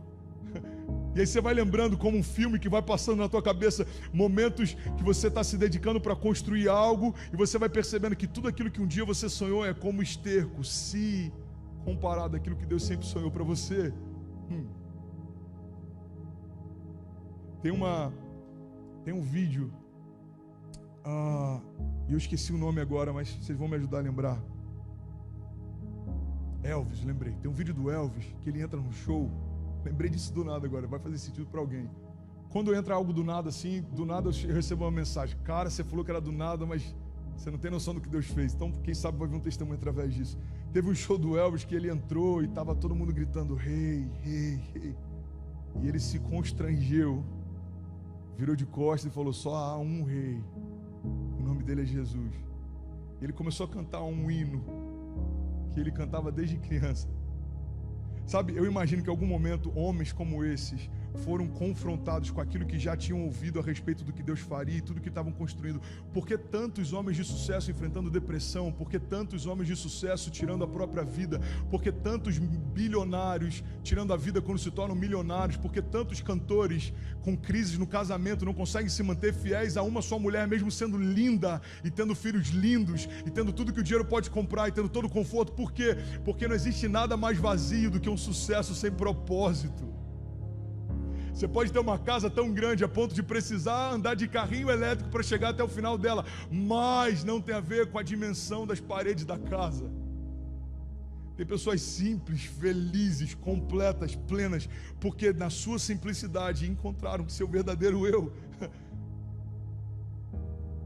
E aí você vai lembrando como um filme que vai passando na tua cabeça, momentos que você está se dedicando para construir algo, e você vai percebendo que tudo aquilo que um dia você sonhou é como esterco, se comparado àquilo que Deus sempre sonhou para você. Tem um vídeo, eu esqueci o nome agora, mas vocês vão me ajudar a lembrar. Elvis, lembrei. Tem um vídeo do Elvis que ele entra no show. Lembrei disso do nada agora, vai fazer sentido para alguém. Quando entra algo do nada assim, do nada eu recebo uma mensagem. Cara, você falou que era do nada, mas você não tem noção do que Deus fez. Então, quem sabe vai vir um testemunho através disso. Teve um show do Elvis que ele entrou e estava todo mundo gritando, rei, rei, rei. E ele se constrangeu, virou de costas e falou, só há um rei. O nome dele é Jesus. Ele começou a cantar um hino que ele cantava desde criança. Sabe, eu imagino que em algum momento homens como esses foram confrontados com aquilo que já tinham ouvido a respeito do que Deus faria e tudo que estavam construindo. Por que tantos homens de sucesso enfrentando depressão? Por que tantos homens de sucesso tirando a própria vida? Por que tantos bilionários tirando a vida quando se tornam milionários? Por que tantos cantores com crises no casamento não conseguem se manter fiéis a uma só mulher, mesmo sendo linda e tendo filhos lindos e tendo tudo que o dinheiro pode comprar e tendo todo o conforto? Por quê? Porque não existe nada mais vazio do que um sucesso sem propósito. Você pode ter uma casa tão grande a ponto de precisar andar de carrinho elétrico para chegar até o final dela, mas não tem a ver com a dimensão das paredes da casa. Tem pessoas simples, felizes, completas, plenas, porque na sua simplicidade encontraram seu verdadeiro eu.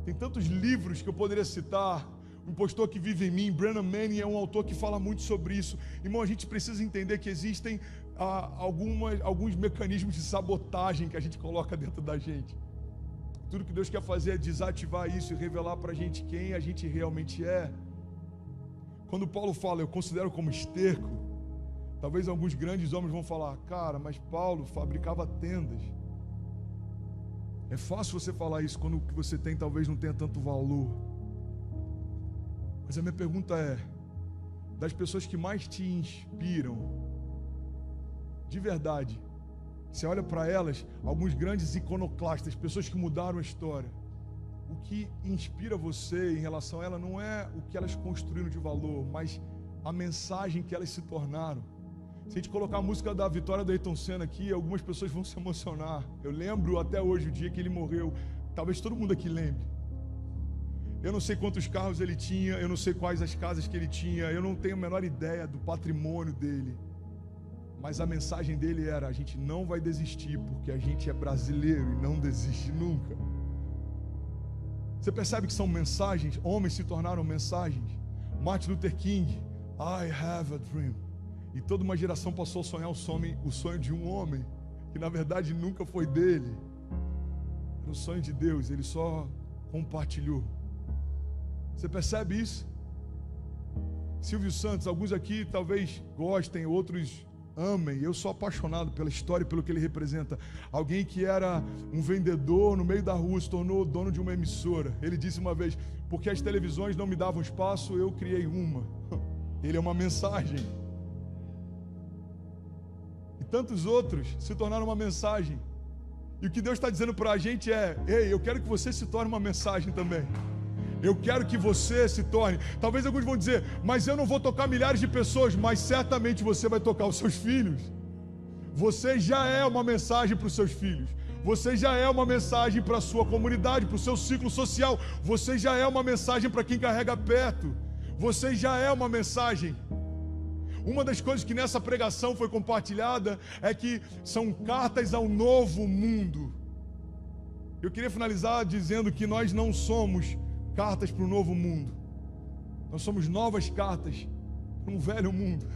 Tem tantos livros que eu poderia citar. O Impostor que Vive em Mim, Brennan Manning é um autor que fala muito sobre isso. Irmão, a gente precisa entender que existem alguns mecanismos de sabotagem que a gente coloca dentro da gente. Tudo que Deus quer fazer é desativar isso e revelar para a gente quem a gente realmente é. Quando Paulo fala, eu considero como esterco, talvez alguns grandes homens vão falar, cara, mas Paulo fabricava tendas. É fácil você falar isso quando o que você tem talvez não tenha tanto valor. Mas a minha pergunta é, das pessoas que mais te inspiram, de verdade, você olha para elas, alguns grandes iconoclastas, pessoas que mudaram a história, o que inspira você em relação a ela não é o que elas construíram de valor, mas a mensagem que elas se tornaram. Se a gente colocar a música da Vitória do Ayrton Senna aqui, algumas pessoas vão se emocionar. Eu lembro até hoje o dia que ele morreu, talvez todo mundo aqui lembre. Eu não sei quantos carros ele tinha, eu não sei quais as casas que ele tinha, eu não tenho a menor ideia do patrimônio dele. Mas a mensagem dele era, a gente não vai desistir, porque a gente é brasileiro e não desiste nunca. Você percebe que são mensagens? Homens se tornaram mensagens. Martin Luther King, I have a dream. E toda uma geração passou a sonhar o sonho de um homem, que na verdade nunca foi dele. Era o sonho de Deus, ele só compartilhou. Você percebe isso? Silvio Santos, alguns aqui talvez gostem, outros amem. Eu sou apaixonado pela história e pelo que ele representa. Alguém que era um vendedor no meio da rua se tornou dono de uma emissora. Ele disse uma vez, porque as televisões não me davam espaço, eu criei uma. Ele é uma mensagem. E tantos outros se tornaram uma mensagem. E o que Deus está dizendo para a gente é, ei, eu quero que você se torne uma mensagem também. Eu quero que você se torne. Talvez alguns vão dizer, mas eu não vou tocar milhares de pessoas, mas certamente você vai tocar os seus filhos. Você já é uma mensagem para os seus filhos. Você já é uma mensagem para a sua comunidade, para o seu ciclo social. Você já é uma mensagem para quem carrega perto. Você já é uma mensagem. Uma das coisas que nessa pregação foi compartilhada é que são cartas ao novo mundo. Eu queria finalizar dizendo que nós não somos cartas para um novo mundo. Nós somos novas cartas para um velho mundo.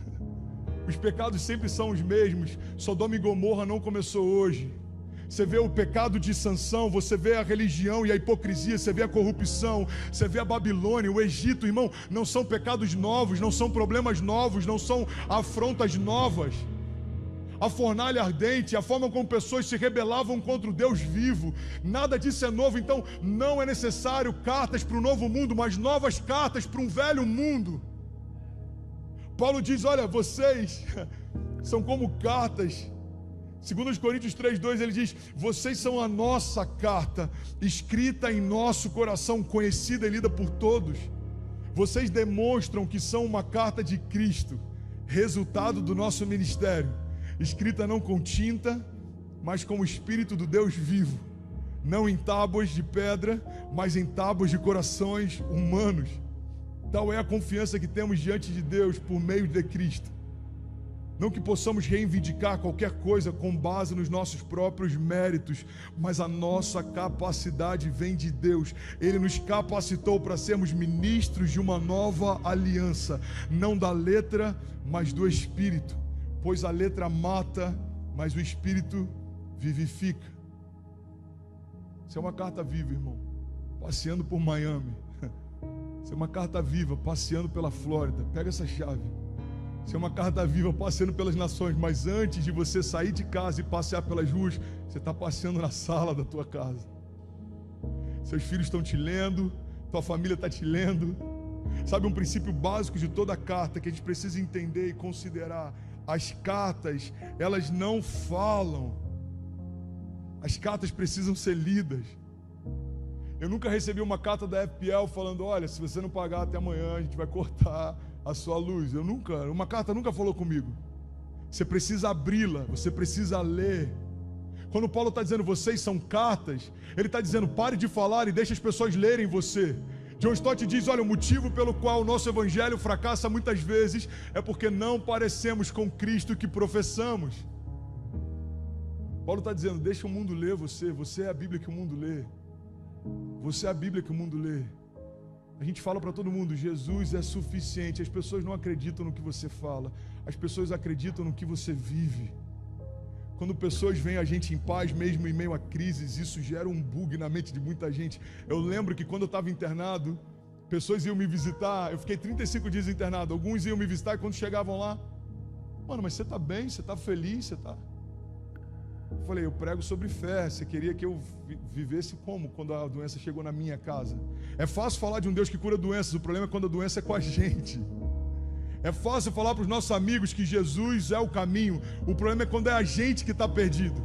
Os pecados sempre são os mesmos. Sodoma e Gomorra não começou hoje. Você vê o pecado de Sansão, você vê a religião e a hipocrisia, você vê a corrupção, você vê a Babilônia, o Egito, irmão. Não são pecados novos, não são problemas novos, não são afrontas novas. A fornalha ardente, a forma como pessoas se rebelavam contra o Deus vivo, nada disso é novo. Então não é necessário cartas para o novo mundo, mas novas cartas para um velho mundo. Paulo diz, olha, vocês são como cartas. 2 Coríntios 3:2 ele diz, vocês são a nossa carta, escrita em nosso coração, conhecida e lida por todos. Vocês demonstram que são uma carta de Cristo, resultado do nosso ministério, escrita não com tinta, mas com o Espírito do Deus vivo, não em tábuas de pedra, mas em tábuas de corações humanos. Tal é a confiança que temos diante de Deus por meio de Cristo. Não que possamos reivindicar qualquer coisa com base nos nossos próprios méritos, mas a nossa capacidade vem de Deus. Ele nos capacitou para sermos ministros de uma nova aliança, não da letra, mas do Espírito. Pois a letra mata, mas o Espírito vivifica. Isso é uma carta viva, irmão, passeando por Miami. Isso é uma carta viva, passeando pela Flórida. Pega essa chave. Isso é uma carta viva, passeando pelas nações. Mas antes de você sair de casa e passear pelas ruas, você está passeando na sala da tua casa. Seus filhos estão te lendo, tua família está te lendo. Sabe, um princípio básico de toda carta que a gente precisa entender e considerar: as cartas, elas não falam. As cartas precisam ser lidas. Eu nunca recebi uma carta da FPL falando, olha, se você não pagar até amanhã, a gente vai cortar a sua luz. Uma carta nunca falou comigo. Você precisa abri-la, você precisa ler. Quando Paulo está dizendo, vocês são cartas, ele está dizendo, pare de falar e deixe as pessoas lerem você. John Stott diz, olha, o motivo pelo qual o nosso evangelho fracassa muitas vezes é porque não parecemos com Cristo que professamos. Paulo está dizendo, deixa o mundo ler você. Você é a Bíblia que o mundo lê. Você é a Bíblia que o mundo lê. A gente fala para todo mundo, Jesus é suficiente. As pessoas não acreditam no que você fala. As pessoas acreditam no que você vive. Quando pessoas veem a gente em paz, mesmo em meio a crises, isso gera um bug na mente de muita gente. Eu lembro que quando eu estava internado, pessoas iam me visitar. Eu fiquei 35 dias internado. Alguns iam me visitar e quando chegavam lá, mano, mas você está bem? Você está feliz? Você está... Eu falei, eu prego sobre fé. Você queria que eu vivesse como quando a doença chegou na minha casa? É fácil falar de um Deus que cura doenças. O problema é quando a doença é com a gente. É fácil falar para os nossos amigos que Jesus é o caminho. O problema é quando é a gente que está perdido.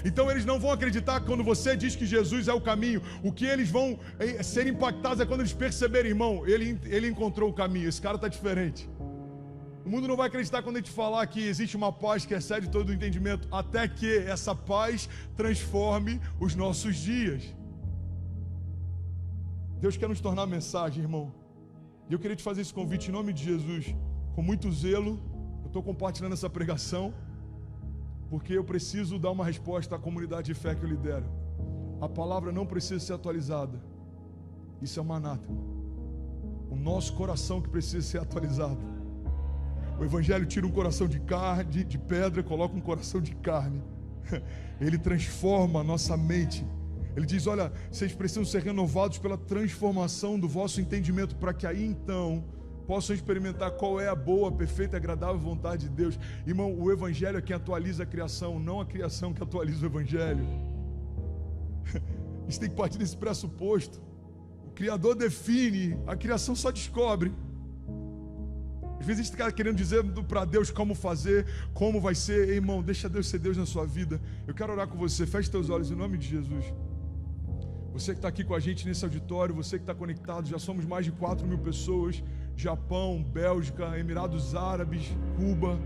Então eles não vão acreditar quando você diz que Jesus é o caminho. O que eles vão ser impactados é quando eles perceberem, irmão, ele encontrou o caminho. Esse cara está diferente. O mundo não vai acreditar quando a gente falar que existe uma paz que excede todo o entendimento, até que essa paz transforme os nossos dias. Deus quer nos tornar mensagem, irmão. E eu queria te fazer esse convite em nome de Jesus. Com muito zelo, eu estou compartilhando essa pregação, porque eu preciso dar uma resposta à comunidade de fé que eu lidero. A palavra não precisa ser atualizada. Isso é uma anátema. O nosso coração que precisa ser atualizado. O Evangelho tira um coração de carne, de pedra, coloca um coração de carne. Ele transforma a nossa mente. Ele diz, olha, vocês precisam ser renovados pela transformação do vosso entendimento, para que aí então possam experimentar qual é a boa, perfeita e agradável vontade de Deus. Irmão, o Evangelho é quem atualiza a criação, não a criação que atualiza o Evangelho. A gente tem que partir desse pressuposto. O Criador define, a criação só descobre. Às vezes a gente está querendo dizer para Deus como fazer, como vai ser. Ei, irmão, deixa Deus ser Deus na sua vida. Eu quero orar com você. Feche teus olhos em nome de Jesus. Você que está aqui com a gente nesse auditório, você que está conectado, já somos mais de 4.000 pessoas. Japão, Bélgica, Emirados Árabes, Cuba.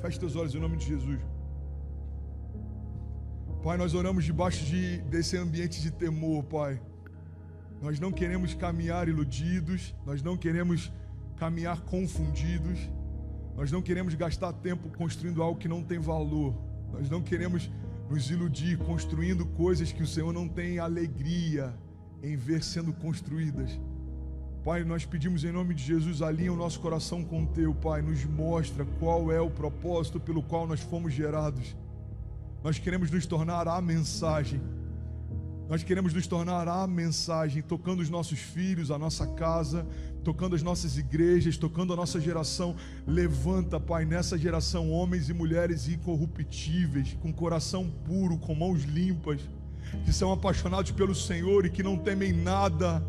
Feche teus olhos em nome de Jesus. Pai, nós oramos debaixo desse ambiente de temor, Pai. Nós não queremos caminhar iludidos, nós não queremos caminhar confundidos, nós não queremos gastar tempo construindo algo que não tem valor, nós não queremos nos iludir construindo coisas que o Senhor não tem alegria em ver sendo construídas. Pai, nós pedimos em nome de Jesus, alinha o nosso coração com o Teu, Pai, nos mostra qual é o propósito pelo qual nós fomos gerados. Nós queremos nos tornar a mensagem. Nós queremos nos tornar a mensagem, tocando os nossos filhos, a nossa casa, tocando as nossas igrejas, tocando a nossa geração. Levanta, Pai, nessa geração, homens e mulheres incorruptíveis, com coração puro, com mãos limpas, que são apaixonados pelo Senhor e que não temem nada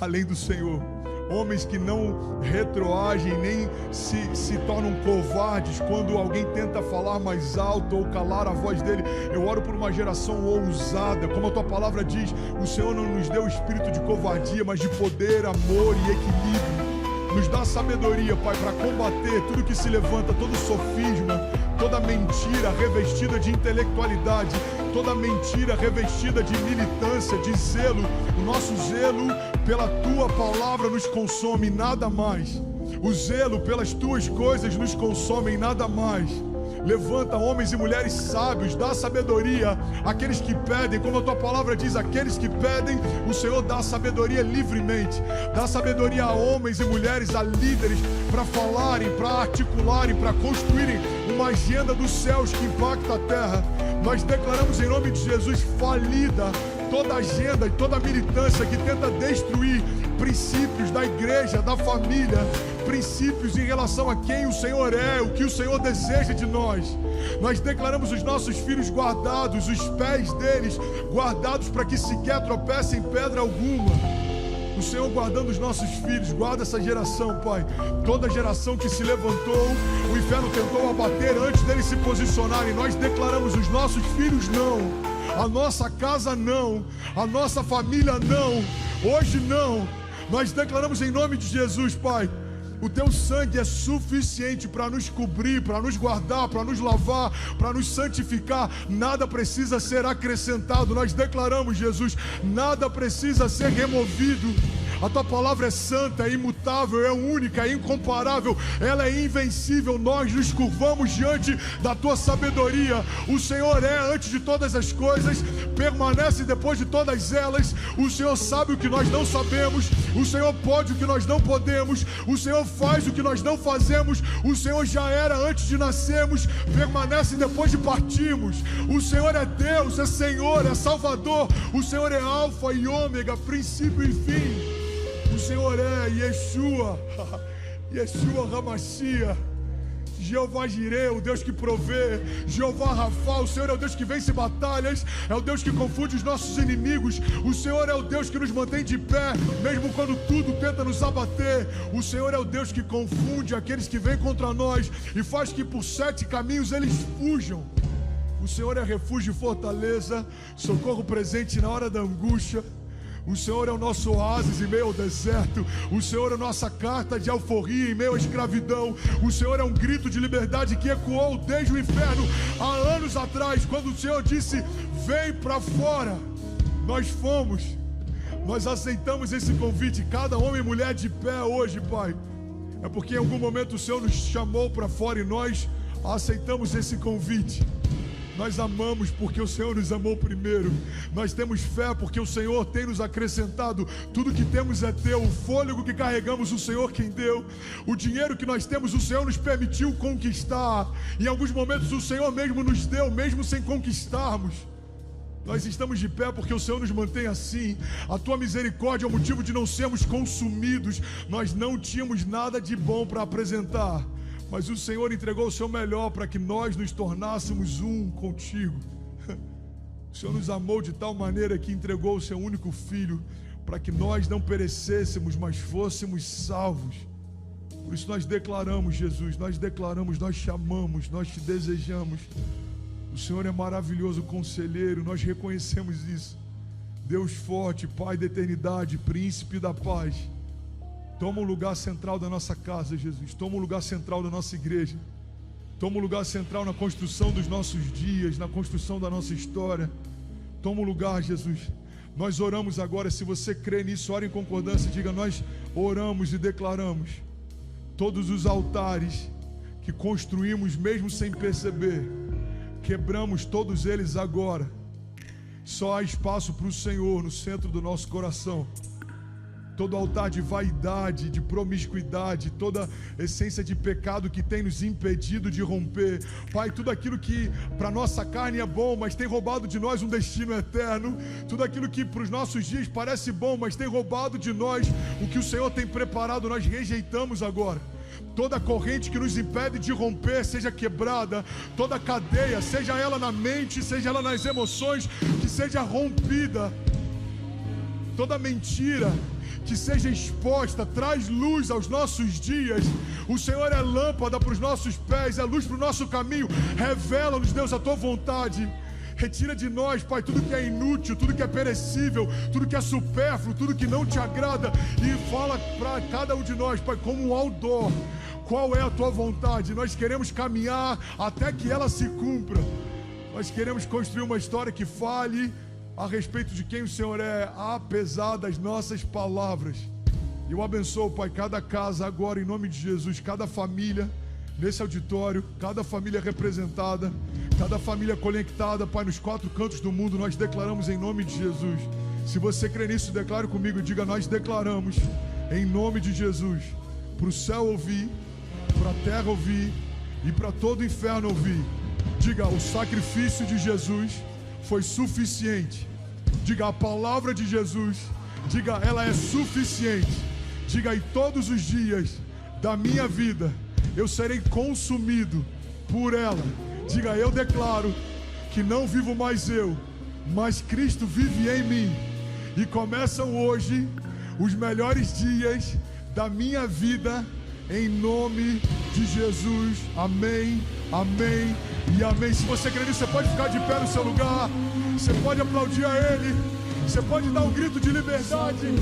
além do Senhor. Homens que não retroagem nem se tornam covardes quando alguém tenta falar mais alto ou calar a voz dele. Eu oro por uma geração ousada, como a Tua palavra diz, o Senhor não nos deu espírito de covardia, mas de poder, amor e equilíbrio. Nos dá sabedoria, Pai, para combater tudo que se levanta, todo sofisma, toda mentira revestida de intelectualidade, toda mentira revestida de militância, de zelo. O nosso zelo pela Tua palavra nos consome, nada mais. O zelo pelas Tuas coisas nos consome, nada mais. Levanta homens e mulheres sábios, dá sabedoria àqueles que pedem, como a Tua palavra diz, aqueles que pedem, o Senhor dá sabedoria livremente. Dá sabedoria a homens e mulheres, a líderes, para falarem, para articularem, para construírem uma agenda dos céus que impacta a terra. Nós declaramos em nome de Jesus falida toda agenda e toda militância que tenta destruir princípios da igreja, da família, princípios em relação a quem o Senhor é, o que o Senhor deseja de nós. Nós declaramos os nossos filhos guardados, os pés deles guardados para que sequer tropecem em pedra alguma. O Senhor guardando os nossos filhos, guarda essa geração, Pai. Toda geração que se levantou, o inferno tentou abater antes deles se posicionarem. Nós declaramos os nossos filhos não, a nossa casa não, a nossa família não, hoje não. Nós declaramos em nome de Jesus, Pai, o Teu sangue é suficiente para nos cobrir, para nos guardar, para nos lavar, para nos santificar. Nada precisa ser acrescentado. Nós declaramos, Jesus, nada precisa ser removido. A Tua palavra é santa, é imutável, é única, é incomparável, ela é invencível. Nós nos curvamos diante da Tua sabedoria. O Senhor é antes de todas as coisas, permanece depois de todas elas. O Senhor sabe o que nós não sabemos, o Senhor pode o que nós não podemos, o Senhor faz o que nós não fazemos. O Senhor já era antes de nascermos, permanece depois de partirmos. O Senhor é Deus, é Senhor, é Salvador. O Senhor é Alfa e Ômega, princípio e fim. O Senhor é Yeshua, Yeshua Hamashia, Jeová Jireh, o Deus que provê, Jeová Rafa, o Senhor é o Deus que vence batalhas, é o Deus que confunde os nossos inimigos. O Senhor é o Deus que nos mantém de pé, mesmo quando tudo tenta nos abater. O Senhor é o Deus que confunde aqueles que vêm contra nós e faz que por 7 caminhos eles fujam. O Senhor é refúgio e fortaleza, socorro presente na hora da angústia. O Senhor é o nosso oásis em meio ao deserto. O Senhor é a nossa carta de alforria em meio à escravidão. O Senhor é um grito de liberdade que ecoou desde o inferno há anos atrás, quando o Senhor disse: vem para fora. Nós fomos, nós aceitamos esse convite. Cada homem e mulher de pé hoje, Pai, é porque em algum momento o Senhor nos chamou para fora e nós aceitamos esse convite. Nós amamos porque o Senhor nos amou primeiro. Nós temos fé porque o Senhor tem nos acrescentado. Tudo que temos é Teu. O fôlego que carregamos, o Senhor quem deu. O dinheiro que nós temos, o Senhor nos permitiu conquistar. Em alguns momentos o Senhor mesmo nos deu, mesmo sem conquistarmos. Nós estamos de pé porque o Senhor nos mantém assim. A Tua misericórdia é o motivo de não sermos consumidos. Nós não tínhamos nada de bom para apresentar, mas o Senhor entregou o Seu melhor para que nós nos tornássemos um contigo. O Senhor nos amou de tal maneira que entregou o Seu único Filho para que nós não perecêssemos, mas fôssemos salvos. Por isso nós declaramos, Jesus, nós declaramos, nós chamamos, nós Te desejamos. O Senhor é maravilhoso conselheiro, nós reconhecemos isso. Deus forte, Pai da eternidade, príncipe da paz. Toma o lugar central da nossa casa, Jesus. Toma o lugar central da nossa igreja. Toma o lugar central na construção dos nossos dias, na construção da nossa história. Toma o lugar, Jesus. Nós oramos agora. Se você crê nisso, ore em concordância. Diga: nós oramos e declaramos todos os altares que construímos mesmo sem perceber. Quebramos todos eles agora. Só há espaço para o Senhor no centro do nosso coração. Todo altar de vaidade, de promiscuidade, toda essência de pecado que tem nos impedido de romper. Pai, tudo aquilo que para nossa carne é bom, mas tem roubado de nós um destino eterno. Tudo aquilo que para os nossos dias parece bom, mas tem roubado de nós o que o Senhor tem preparado, nós rejeitamos agora. Toda corrente que nos impede de romper seja quebrada. Toda cadeia, seja ela na mente, seja ela nas emoções, que seja rompida. Toda mentira que seja exposta, traz luz aos nossos dias. O Senhor é lâmpada para os nossos pés, é luz para o nosso caminho. Revela-nos, Deus, a tua vontade. Retira de nós, Pai, tudo que é inútil, tudo que é perecível, tudo que é supérfluo, tudo que não te agrada. E fala para cada um de nós, Pai, como um outdoor, qual é a tua vontade. Nós queremos caminhar até que ela se cumpra. Nós queremos construir uma história que fale a respeito de quem o Senhor é, apesar das nossas palavras. Eu abençoo, Pai, cada casa agora, em nome de Jesus, cada família nesse auditório, cada família representada, cada família conectada, Pai, nos 4 cantos do mundo. Nós declaramos em nome de Jesus. Se você crê nisso, declare comigo e diga: nós declaramos em nome de Jesus, para o céu ouvir, para a terra ouvir e para todo o inferno ouvir. Diga: o sacrifício de Jesus foi suficiente. Diga: a palavra de Jesus, diga, ela é suficiente. Diga: e todos os dias da minha vida eu serei consumido por ela. Diga: eu declaro que não vivo mais eu, mas Cristo vive em mim. E começam hoje os melhores dias da minha vida, em nome de Jesus. Amém, amém e amém. Se você crê nisso, você pode ficar de pé no seu lugar, você pode aplaudir a Ele, você pode dar um grito de liberdade.